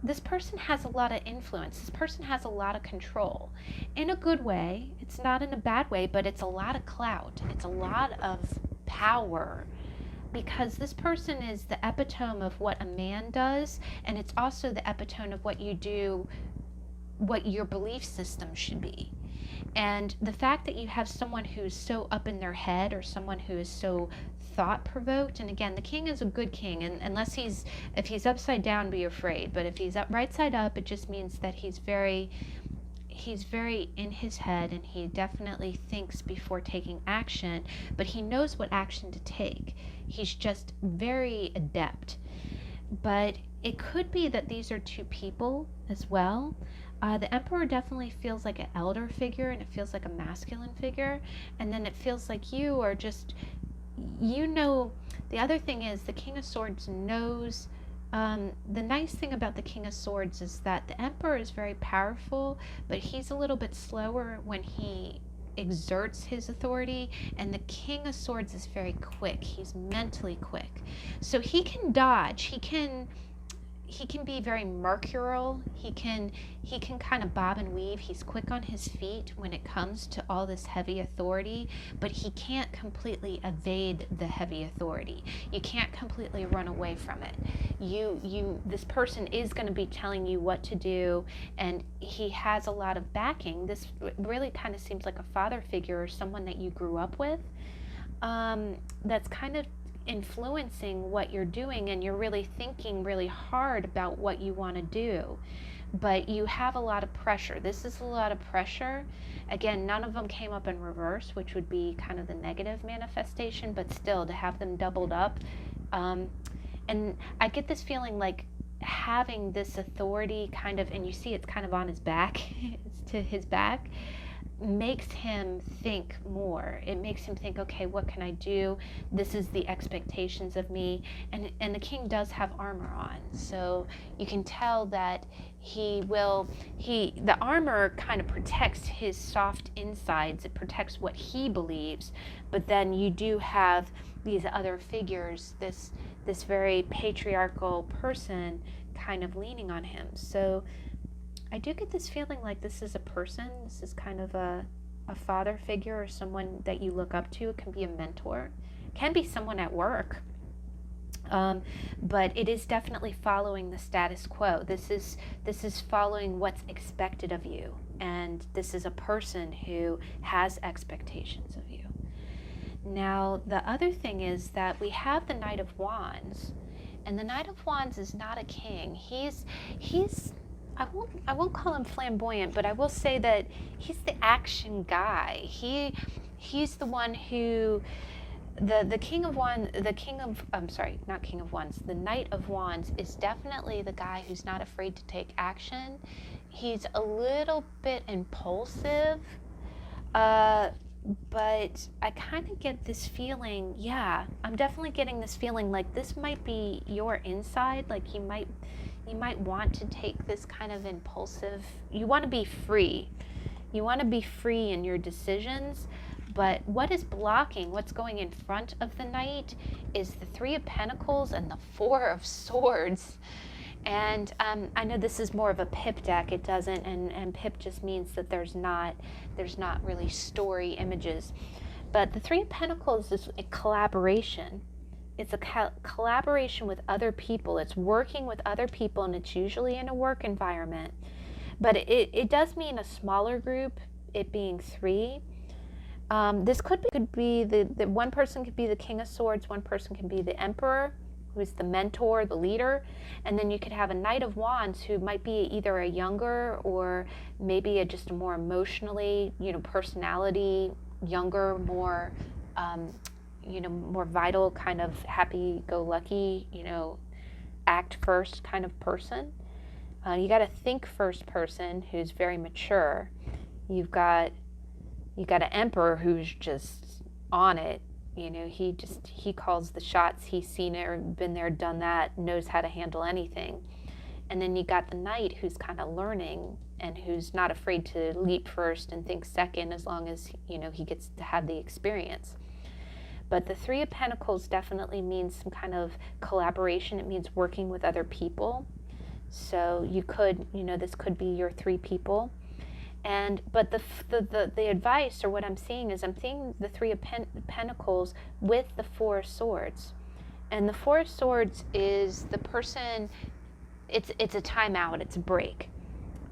this person has a lot of influence. This person has a lot of control. In a good way, it's not in a bad way, but it's a lot of clout. It's a lot of power. Because this person is the epitome of what a man does, and it's also the epitome of what you do, what your belief system should be. And the fact that you have someone who's so up in their head, or someone who is so thought-provoked, and again, the king is a good king, and if he's upside down, be afraid. But if he's right side up, it just means that he's very in his head, and he definitely thinks before taking action, but he knows what action to take. He's just very adept. But it could be that these are two people as well. The emperor definitely feels like an elder figure, and it feels like a masculine figure, and then it feels like you are just, the other thing is the King of Swords knows. The nice thing about the King of Swords is that the emperor is very powerful, but he's a little bit slower when he exerts his authority, and the King of Swords is very quick. He's mentally quick, so he can dodge. He can be very mercurial. He can kind of bob and weave. He's quick on his feet when it comes to all this heavy authority, but he can't completely evade the heavy authority. You can't completely run away from it. This person is going to be telling you what to do, and he has a lot of backing. This really kind of seems like a father figure, or someone that you grew up with, that's kind of influencing what you're doing, and you're really thinking really hard about what you want to do, but you have a lot of pressure. This is a lot of pressure. Again, none of them came up in reverse, which would be kind of the negative manifestation, but still, to have them doubled up, and I get this feeling like having this authority kind of, and you see it's kind of on his back, it's to his back, makes him think more. It makes him think, okay, what can I do? This is the expectations of me. And the king does have armor on, so you can tell that the armor kind of protects his soft insides. It protects what he believes, but then you do have these other figures, this very patriarchal person kind of leaning on him. So I do get this feeling like this is a person. This is kind of a father figure, or someone that you look up to. It can be a mentor. It can be someone at work. But it is definitely following the status quo. This is following what's expected of you. And this is a person who has expectations of you. Now, the other thing is that we have the Knight of Wands. And the Knight of Wands is not a king. He's I won't call him flamboyant, but I will say that he's the action guy. He's the one who the king of wands, the king of I'm sorry, not king of wands, the knight of wands is definitely the guy who's not afraid to take action. He's a little bit impulsive, uh, but I kind of get this feeling, yeah, I'm definitely getting this feeling like this might be your inside, like you might want to take this kind of impulsive, you want to be free. You want to be free in your decisions, but what is blocking, what's going in front of the knight is the Three of Pentacles and the Four of Swords. And I know this is more of a pip deck. It doesn't, and pip just means that there's not really story images. But the Three of Pentacles is a collaboration. It's a collaboration with other people. It's working with other people, and it's usually in a work environment. But it does mean a smaller group, it being three. This could be the one person could be the King of Swords, one person can be the Emperor, who's the mentor, the leader, and then you could have a Knight of Wands who might be either a younger or maybe just a more emotionally, personality, younger, more, more vital, kind of happy-go-lucky, act first kind of person. You got a think first person who's very mature. You got an Emperor who's just on it. He calls the shots. He's seen it or been there, done that, knows how to handle anything. And then you got the Knight who's kind of learning and who's not afraid to leap first and think second, as long as he gets to have the experience. But the Three of Pentacles definitely means some kind of collaboration. It means working with other people. So you could, this could be your three people. But the advice, or what I'm seeing, is I'm seeing the Three of Pentacles with the Four of Swords. And the Four of Swords is the person, it's a timeout, it's a break.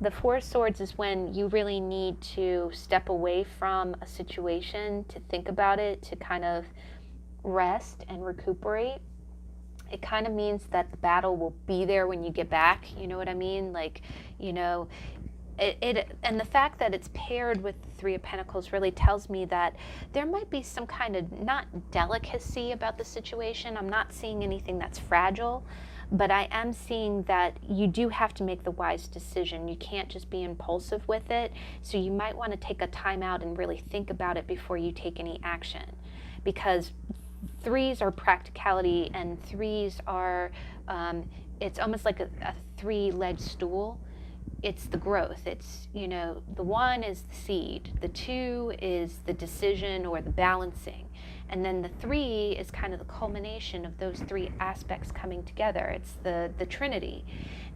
The Four of Swords is when you really need to step away from a situation, to think about it, to kind of rest and recuperate. It kind of means that the battle will be there when you get back. You know what I mean? Like, and the fact that it's paired with the Three of Pentacles really tells me that there might be some kind of, not delicacy about the situation. I'm not seeing anything that's fragile, but I am seeing that you do have to make the wise decision. You can't just be impulsive with it. So you might want to take a time out and really think about it before you take any action, because threes are practicality, and threes are, it's almost like a three-legged stool. It's the growth. It's, the one is the seed, the two is the decision or the balancing, and then the three is kind of the culmination of those three aspects coming together. It's the Trinity.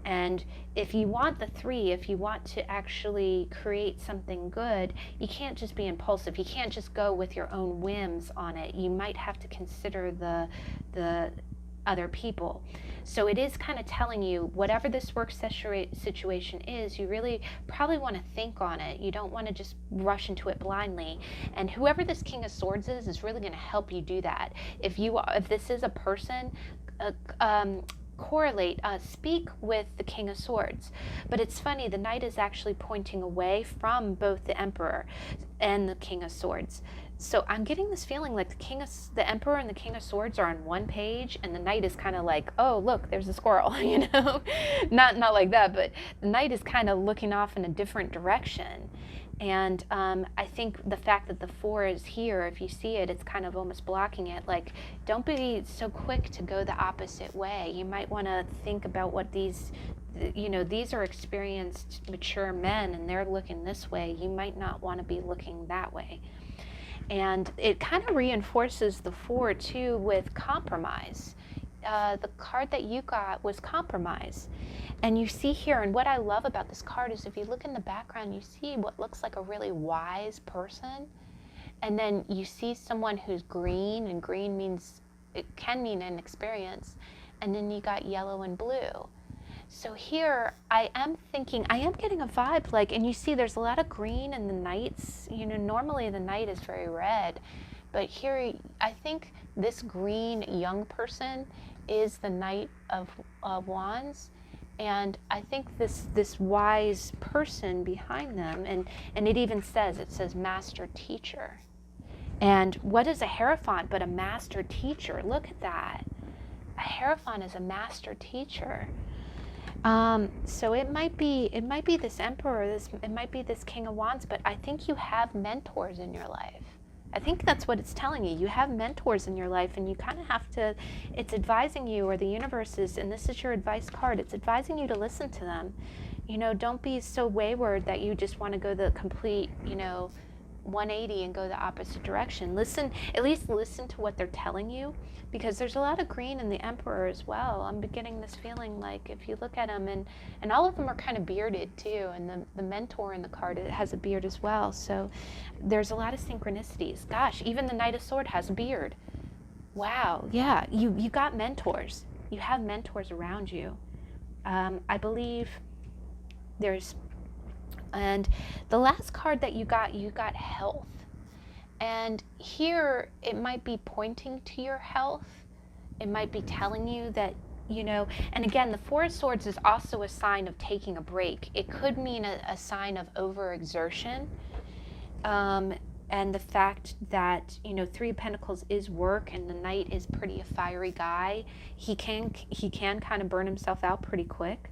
And if you want the three, if you want to actually create something good, you can't just be impulsive. You can't just go with your own whims on it. You might have to consider the other people. So it is kind of telling you, whatever this work situation is, you really probably want to think on it. You don't want to just rush into it blindly. And whoever this King of Swords is really going to help you do that. If this is a person, speak with the King of Swords. But it's funny, the Knight is actually pointing away from both the Emperor and the King of Swords. So I'm getting this feeling like the Emperor and the King of Swords are on one page, and the Knight is kind of like, oh, look, there's a squirrel, not like that, but the Knight is kind of looking off in a different direction. And I think the fact that the Four is here, if you see it, it's kind of almost blocking it. Like, don't be so quick to go the opposite way. You might want to think about what these are experienced, mature men, and they're looking this way. You might not want to be looking that way. And it kind of reinforces the Four, too, with compromise. The card that you got was compromise. And you see here, and what I love about this card is if you look in the background, you see what looks like a really wise person. And then you see someone who's green, and green it can mean inexperience. And then you got yellow and blue. So here, I am getting a vibe, like, and you see there's a lot of green in the Knights. Normally the Knight is very red. But here, I think this green young person is the Knight of Wands. And I think this wise person behind them, and it says master teacher. And what is a Hierophant but a master teacher? Look at that. A Hierophant is a master teacher. So it might be this emperor, it might be this King of Wands, but I think you have mentors in your life. I think that's what it's telling you. You have mentors in your life, and you kind of have to, it's advising you, or the universe is, and this is your advice card, it's advising you to listen to them. You know, don't be so wayward that you just want to go the complete, 180 and go the opposite direction. At least listen to what they're telling you, because there's a lot of green in the Emperor as well. I'm getting this feeling like if you look at them, and all of them are kind of bearded too, and the mentor in the card, it has a beard as well. So there's a lot of synchronicities. Gosh, even the Knight of Sword has a beard. Wow, yeah, you got mentors. You have mentors around you. I believe and the last card that you got health. And here it might be pointing to your health. It might be telling you that, and again, the Four of Swords is also a sign of taking a break. It could mean a sign of overexertion. And the fact that, Three of Pentacles is work, and the Knight is pretty a fiery guy. He can kind of burn himself out pretty quick.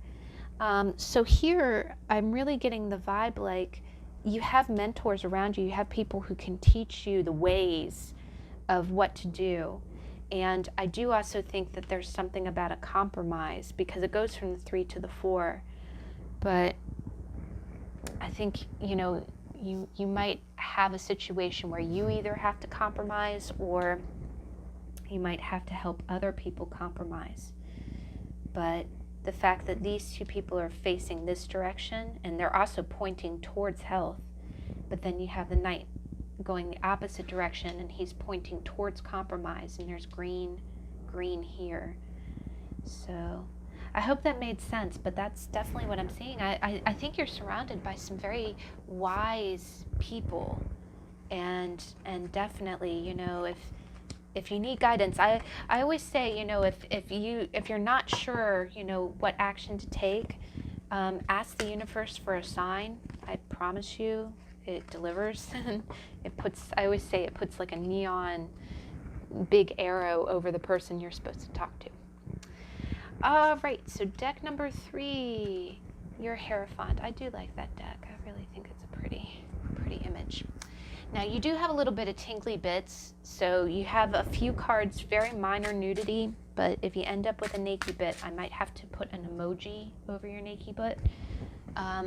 So here, I'm really getting the vibe like you have mentors around you. You have people who can teach you the ways of what to do. And I do also think that there's something about a compromise, because it goes from the 3 to the 4. But I think, you might have a situation where you either have to compromise, or you might have to help other people compromise. But the fact that these two people are facing this direction, and they're also pointing towards health, but then you have the Knight going the opposite direction, and he's pointing towards compromise, and there's green here. So I hope that made sense, but that's definitely what I'm seeing. I think you're surrounded by some very wise people, and definitely, if you need guidance, I always say, if you're not sure, what action to take, ask the universe for a sign. I promise you, it delivers. I always say it puts like a neon big arrow over the person you're supposed to talk to. All right, so deck number 3, your Hierophant. I do like that deck. I really think it's a pretty image. Now, you do have a little bit of tingly bits, so you have a few cards, very minor nudity, but if you end up with a naked bit, I might have to put an emoji over your naked bit. I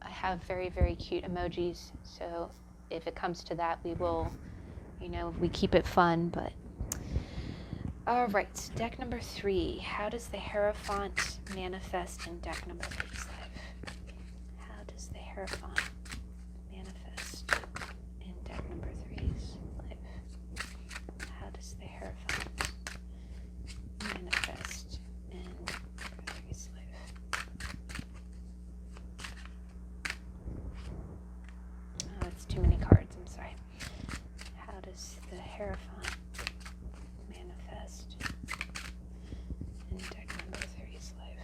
have very, very cute emojis, so if it comes to that, we will, we keep it fun, but... All right, deck number 3. How does the Hierophant manifest in deck number 3's life? How does the Hierophant manifest in deck number 3's life? How does the Hierophant manifest in deck number 3's life? Oh, that's too many cards, I'm sorry. How does the Hierophant manifest in deck number 3's life?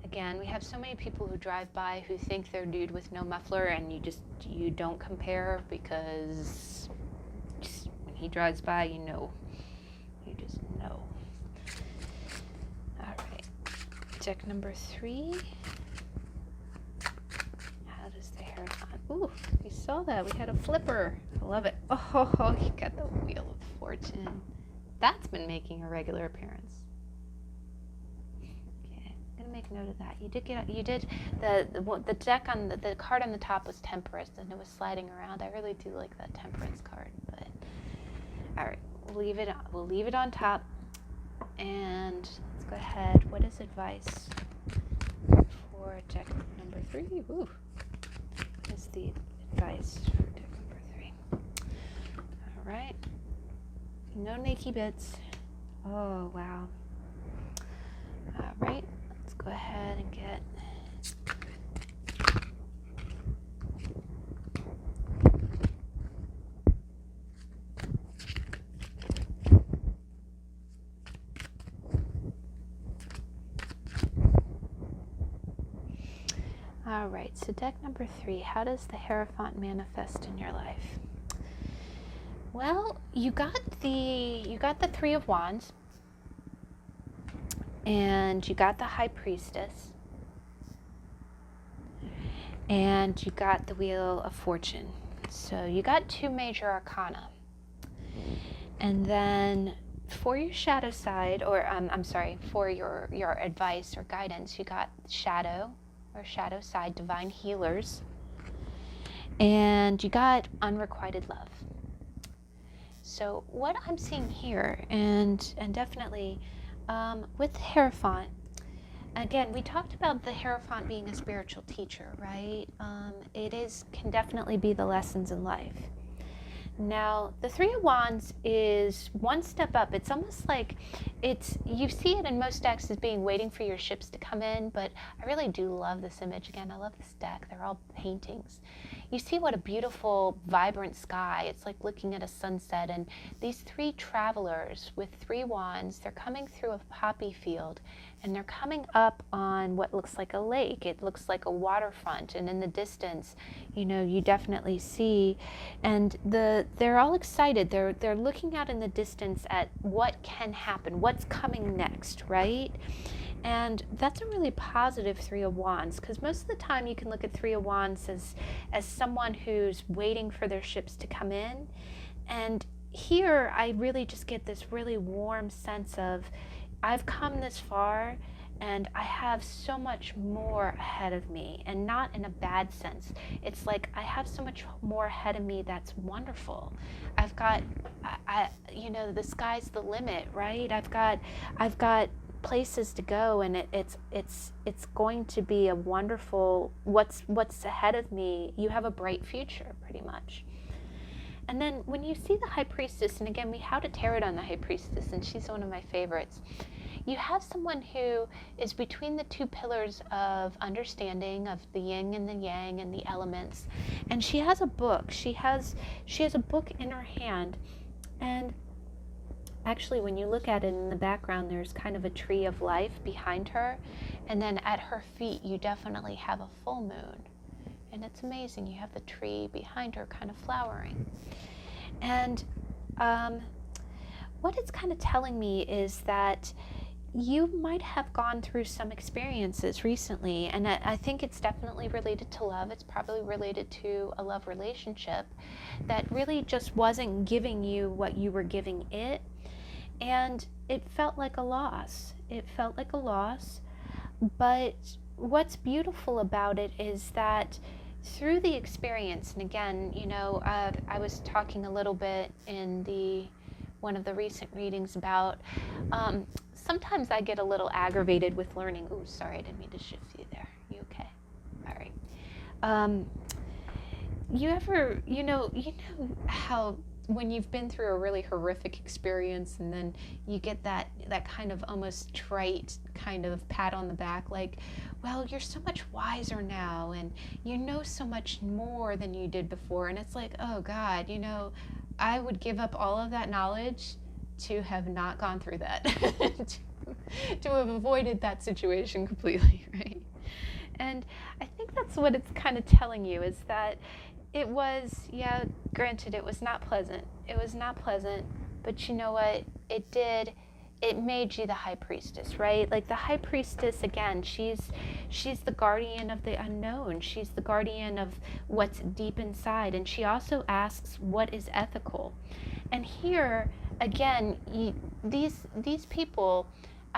Again, we have so many people who drive by who think they're dude with no muffler, and you don't compare, because when he drives by, you just know. All right, deck number 3. How does the Hierophant? Ooh, you saw that. We had a flipper. I love it. Oh, you got the Wheel of Fortune. That's been making a regular appearance. Okay, I'm gonna make note of that. You did the deck on the card on the top was Temperance, and it was sliding around. I really do like that Temperance card. But all right, we'll leave it on top, and let's go ahead. What is advice for deck number 3? Ooh, what is the advice for deck number 3? All right, no naked bits. Oh wow. All right, let's go ahead and get All right, so deck number 3, how does the Hierophant manifest in your life? Well, you got the 3 of Wands, and you got the High Priestess, and you got the Wheel of Fortune. So you got 2 major arcana. And then for your shadow side, or I'm sorry, for your advice or guidance, you got shadow or shadow side, divine healers, and you got unrequited love. So what I'm seeing here, and definitely with the Hierophant, again, we talked about the Hierophant being a spiritual teacher, right? It can definitely be the lessons in life. Now, the 3 of Wands is one step up. It's almost like you see it in most decks as being waiting for your ships to come in, but I really do love this image. Again, I love this deck. They're all paintings. You see what a beautiful, vibrant sky. It's like looking at a sunset, and these 3 travelers with 3 wands, they're coming through a poppy field, and they're coming up on what looks like a lake. It looks like a waterfront, and in the distance, you definitely see, and they're all excited. They're looking out in the distance at what can happen, what's coming next, right? And that's a really positive 3 of Wands, because most of the time you can look at 3 of Wands as someone who's waiting for their ships to come in. And here I really just get this really warm sense of, I've come this far and I have so much more ahead of me, and not in a bad sense. It's like I have so much more ahead of me that's wonderful. I've got, the sky's the limit, right? I've got places to go, and it's going to be a wonderful, what's ahead of me. You have a bright future, pretty much. And then when you see the High Priestess, and again, we had a tarot on the High Priestess, and she's one of my favorites. You have someone who is between the 2 pillars of understanding of the yin and the yang and the elements, and she has a book. She has a book in her hand, and actually, when you look at it in the background, there's kind of a tree of life behind her, and then at her feet, you definitely have a full moon. And it's amazing. You have the tree behind her kind of flowering. And what it's kind of telling me is that you might have gone through some experiences recently, and I think it's definitely related to love. It's probably related to a love relationship that really just wasn't giving you what you were giving it. And it felt like a loss. But what's beautiful about it is that through the experience, and again, I was talking a little bit in one of the recent readings about sometimes I get a little aggravated with learning. Ooh, sorry, I didn't mean to shift you there. You okay? All right. You know how when you've been through a really horrific experience, and then you get that kind of almost trite kind of pat on the back, like, well, you're so much wiser now, and you know so much more than you did before. And it's like, oh God, I would give up all of that knowledge to have not gone through that, to have avoided that situation completely, right? And I think that's what it's kind of telling you, is that it was, granted, it was not pleasant. But you know what? It made you the High Priestess, right? Like the High Priestess, again, she's the guardian of the unknown. She's the guardian of what's deep inside. And she also asks, what is ethical? And here, again, these people,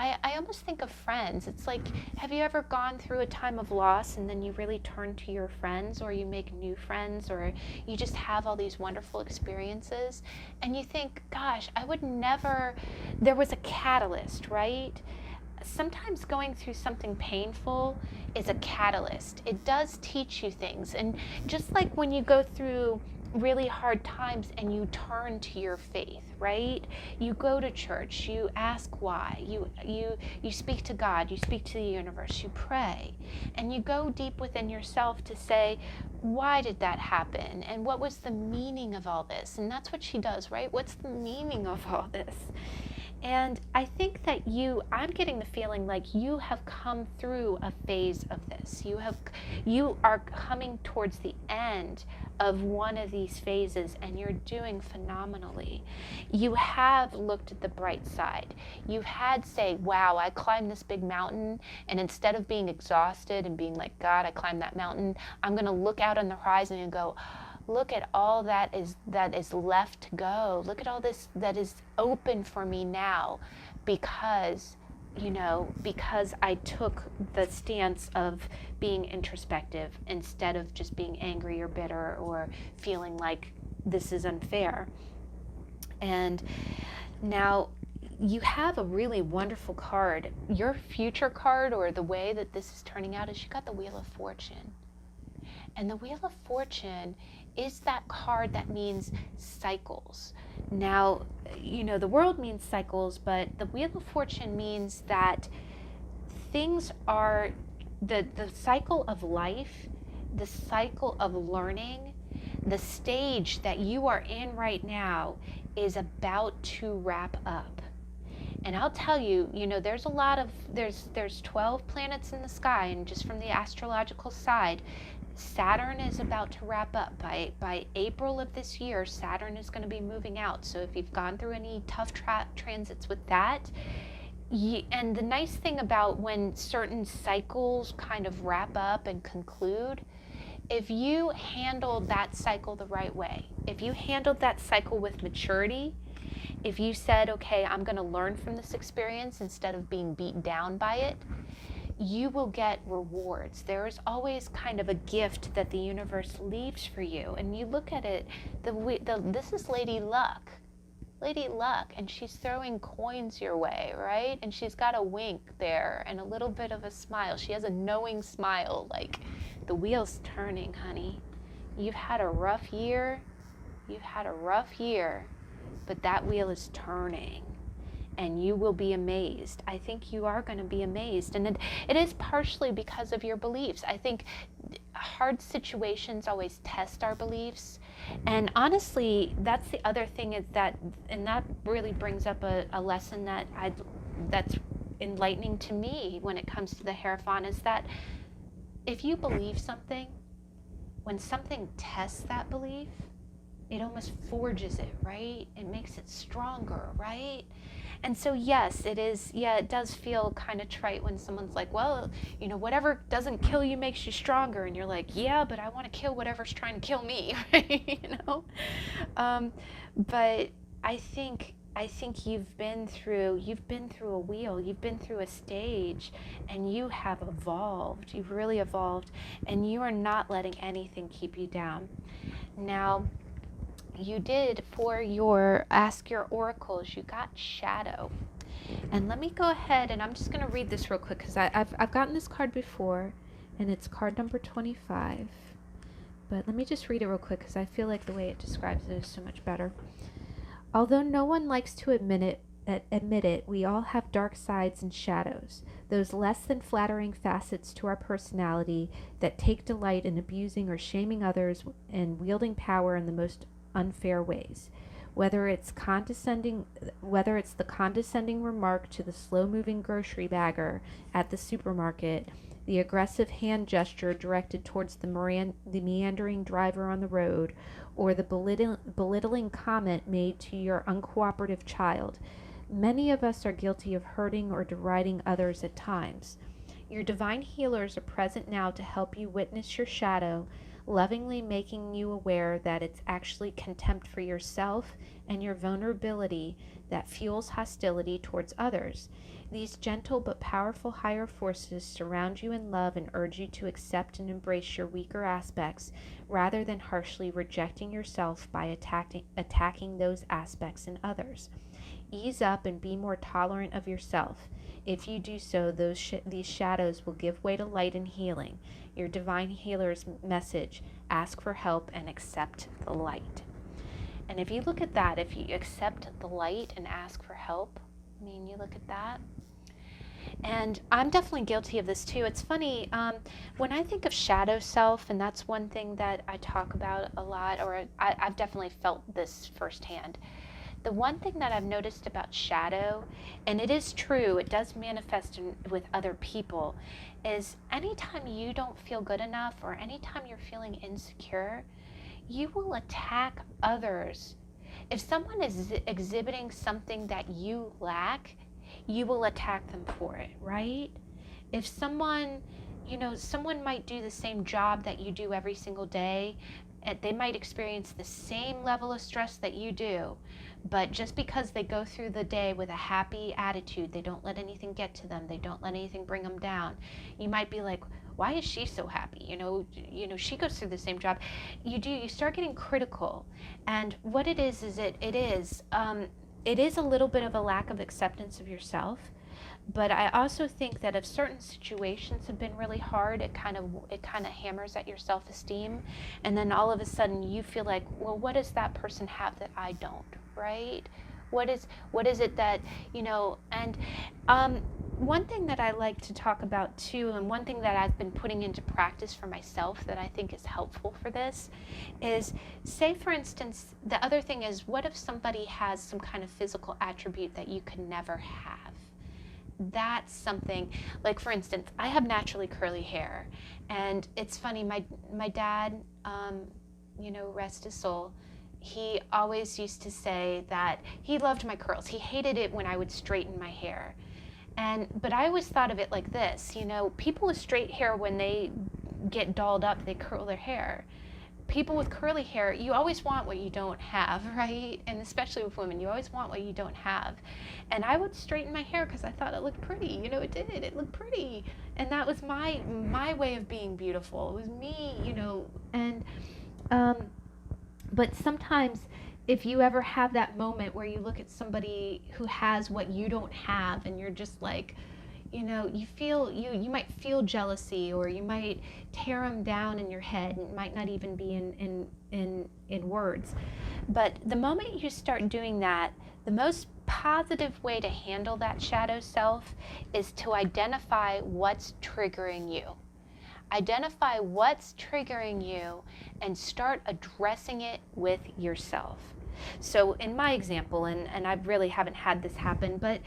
I almost think of friends. It's like, have you ever gone through a time of loss and then you really turn to your friends, or you make new friends, or you just have all these wonderful experiences, and you think, gosh, there was a catalyst, right? Sometimes going through something painful is a catalyst. It does teach you things. And just like when you go through really hard times and you turn to your faith, right? You go to church, you ask why, you speak to God, you speak to the universe, you pray, and you go deep within yourself to say, why did that happen? And what was the meaning of all this? And that's what she does, right? What's the meaning of all this? And I think that I'm getting the feeling like you have come through a phase of this. You are coming towards the end of one of these phases, and you're doing phenomenally. You have looked at the bright side. You've had say, wow, I climbed this big mountain, and instead of being exhausted and being like, God, I climbed that mountain, I'm going to look out on the horizon and go, look at all that is left to go. Look at all this that is open for me now, because because I took the stance of being introspective instead of just being angry or bitter or feeling like this is unfair. And now you have a really wonderful card. Your future card, or the way that this is turning out, is you got the Wheel of Fortune. And the Wheel of Fortune is that card that means cycles. Now, the world means cycles, but the Wheel of Fortune means that things are the cycle of life, the cycle of learning, the stage that you are in right now is about to wrap up. And I'll tell you, there's there's 12 planets in the sky, and just from the astrological side, Saturn is about to wrap up. By April of this year, Saturn is going to be moving out. So if you've gone through any tough transits with that, and the nice thing about when certain cycles kind of wrap up and conclude, if you handled that cycle the right way, if you handled that cycle with maturity, if you said, okay, I'm going to learn from this experience instead of being beat down by it, you will get rewards. There is always kind of a gift that the universe leaves for you. And you look at it, this is Lady Luck, and she's throwing coins your way, right? And she's got a wink there and a little bit of a smile. She has a knowing smile, like, the wheel's turning, honey. You've had a rough year, but that wheel is turning. And you will be amazed. I think you are going to be amazed. And it is partially because of your beliefs. I think hard situations always test our beliefs. And honestly, that's the other thing, is that, and that really brings up a lesson that's enlightening to me when it comes to the Hierophant, is that if you believe something, when something tests that belief, it almost forges it, right? It makes it stronger, right? And so yes, it does feel kind of trite when someone's like, well, whatever doesn't kill you makes you stronger. And you're like, yeah, but I want to kill whatever's trying to kill me, right? But I think you've been through a wheel, you've been through a stage, and you have evolved. You've really evolved, and you are not letting anything keep you down. Now, you did, for your Ask Your Oracles, you got Shadow. And let me go ahead, and I'm just going to read this real quick, because I've gotten this card before, and it's card number 25. But let me just read it real quick, because I feel like the way it describes it is so much better. Although no one likes to admit it, we all have dark sides and shadows, those less than flattering facets to our personality that take delight in abusing or shaming others and wielding power in the most unfair ways. Whether it's the condescending remark to the slow-moving grocery bagger at the supermarket, the aggressive hand gesture directed towards the meandering driver on the road, or the belittling comment made to your uncooperative child, many of us are guilty of hurting or deriding others at times. Your divine healers are present now to help you witness your shadow, lovingly making you aware that it's actually contempt for yourself and your vulnerability that fuels hostility towards others. These gentle but powerful higher forces surround you in love and urge you to accept and embrace your weaker aspects rather than harshly rejecting yourself by attacking those aspects in others. Ease up and be more tolerant of yourself. If you do so, these shadows will give way to light and healing. Your divine healer's message: ask for help and accept the light. And if you look at that, if you accept the light and ask for help, you look at that. And I'm definitely guilty of this too. It's funny, when I think of shadow self, and that's one thing that I talk about a lot, or I've definitely felt this firsthand. The one thing that I've noticed about shadow, and it is true, it does manifest with other people, is anytime you don't feel good enough or anytime you're feeling insecure, you will attack others. If someone is exhibiting something that you lack, you will attack them for it, right? If someone, someone might do the same job that you do every single day, and they might experience the same level of stress that you do, but just because they go through the day with a happy attitude, they don't let anything get to them, they don't let anything bring them down, you might be like, why is she so happy? She goes through the same job. You start getting critical. And what it is it is a little bit of a lack of acceptance of yourself. But I also think that if certain situations have been really hard, it kind of hammers at your self-esteem, and then all of a sudden you feel like, well, what does that person have that I don't, right? What is it that, and one thing that I like to talk about too, and one thing that I've been putting into practice for myself that I think is helpful for this is, say for instance, the other thing is, what if somebody has some kind of physical attribute that you could never have? That's something, like for instance, I have naturally curly hair, and it's funny, my dad, rest his soul, he always used to say that he loved my curls. He hated it when I would straighten my hair. But I always thought of it like this, people with straight hair, when they get dolled up, they curl their hair. People with curly hair, you always want what you don't have, right? And especially with women, you always want what you don't have. And I would straighten my hair because I thought it looked pretty. It looked pretty. And that was my way of being beautiful. It was me, and but sometimes if you ever have that moment where you look at somebody who has what you don't have, and you're just like, you might feel jealousy, or you might tear them down in your head, and it might not even be in words. But the moment you start doing that, the most positive way to handle that shadow self is to identify what's triggering you. Identify what's triggering you and start addressing it with yourself. So in my example, and I really haven't had this happen, but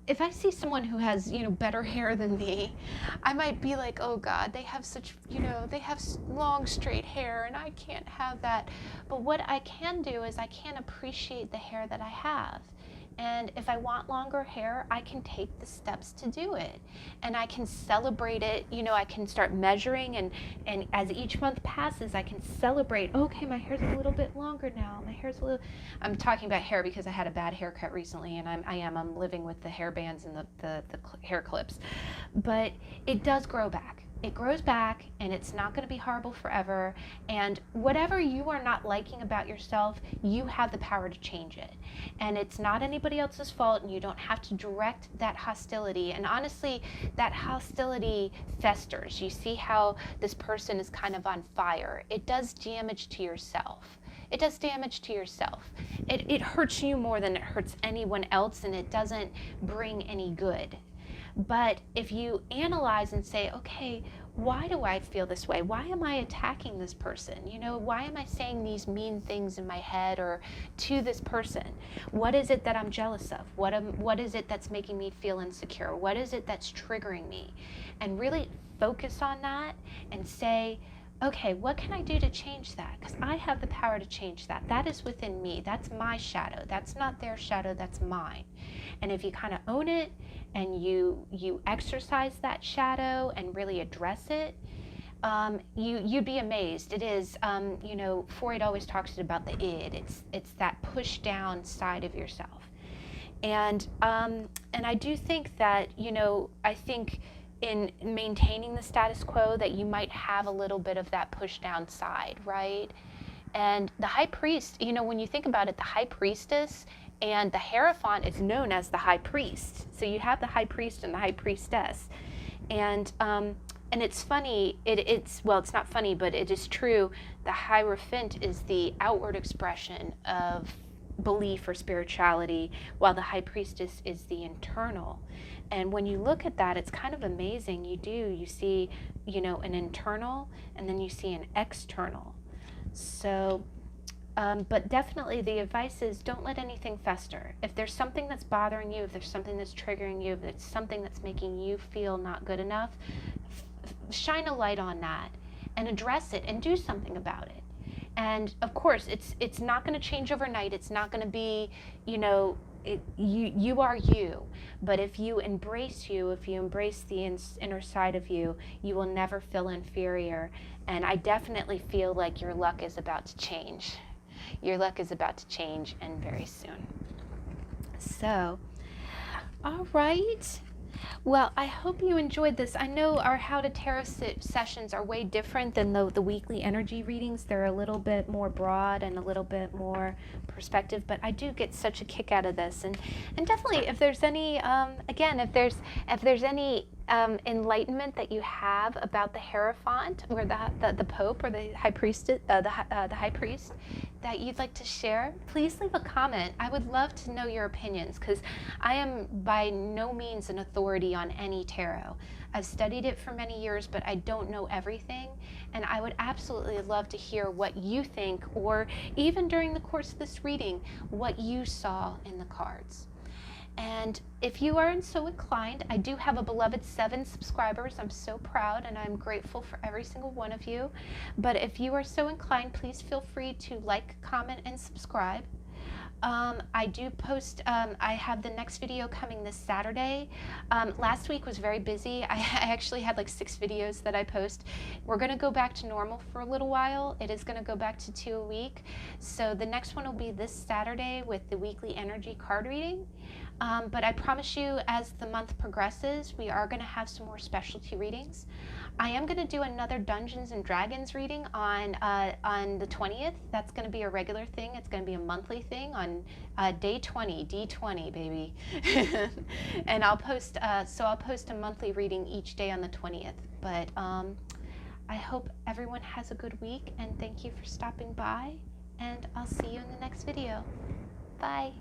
if I see someone who has, better hair than me, I might be like, oh God, they have such, they have long straight hair and I can't have that. But what I can do is I can appreciate the hair that I have. And if I want longer hair, I can take the steps to do it. And I can celebrate it. I can start measuring, and as each month passes, I can celebrate, okay, my hair's a little bit longer now. I'm talking about hair because I had a bad haircut recently, and I'm living with the hair bands and the hair clips. But it does grow back. It grows back, and it's not going to be horrible forever. And whatever you are not liking about yourself, you have the power to change it. And it's not anybody else's fault, and you don't have to direct that hostility. And honestly, that hostility festers. You see how this person is kind of on fire. It does damage to yourself. It does damage to yourself. It hurts you more than it hurts anyone else, and it doesn't bring any good. But if you analyze and say, okay, why do I feel this way? Why am I attacking this person? Why am I saying these mean things in my head or to this person? What is it that I'm jealous of? What is it that's making me feel insecure? What is it that's triggering me? And really focus on that and say, okay, what can I do to change that? Because I have the power to change that. That is within me. That's my shadow. That's not their shadow. That's mine. And if you kind of own it and you exercise that shadow and really address it, you'd be amazed. It is, Freud always talks about the id. It's that push down side of yourself. And I do think that, I think in maintaining the status quo that you might have a little bit of that push down side, right? And the high priest, when you think about it, the high priestess and the Hierophant is known as the high priest. So you have the high priest and the high priestess. And it's funny, it's not funny, but it is true. The Hierophant is the outward expression of belief or spirituality, while the high priestess is the internal. And when you look at that, it's kind of amazing. You see, an internal, and then you see an external. So But definitely the advice is don't let anything fester. If there's something that's bothering you, if there's something that's triggering you, if it's something that's making you feel not good enough, shine a light on that and address it and do something about it. And of course, it's not going to change overnight. It's not going to be, you know, you are you. But if you embrace the inner side of you, you will never feel inferior. And I definitely feel like your luck is about to change. Your luck is about to change, and very soon. So, all right. Well, I hope you enjoyed this. I know our How to Tarot sessions are way different than the weekly energy readings. They're a little bit more broad and a little bit more perspective, but I do get such a kick out of this. And definitely, if there's any, again, if there's any enlightenment that you have about the Hierophant or the Pope or the High Priest, the High Priest, that you'd like to share, please leave a comment. I would love to know your opinions, because I am by no means an authority on any tarot. I've studied it for many years, but I don't know everything, and I would absolutely love to hear what you think, or even during the course of this reading, what you saw in the cards. And if you aren't so inclined, I do have a beloved 7 subscribers. I'm so proud and I'm grateful for every single one of you. But if you are so inclined, please feel free to like, comment, and subscribe. I do post, I have the next video coming this Saturday. Last week was very busy. I actually had like 6 videos that I post. We're going to go back to normal for a little while. It is going to go back to 2 a week. So the next one will be this Saturday with the weekly energy card reading. But I promise you, as the month progresses, we are going to have some more specialty readings. I am going to do another Dungeons and Dragons reading on the 20th. That's going to be a regular thing. It's going to be a monthly thing on day 20, D20, baby. And I'll post, I'll post a monthly reading each day on the 20th. But I hope everyone has a good week, and thank you for stopping by, and I'll see you in the next video. Bye.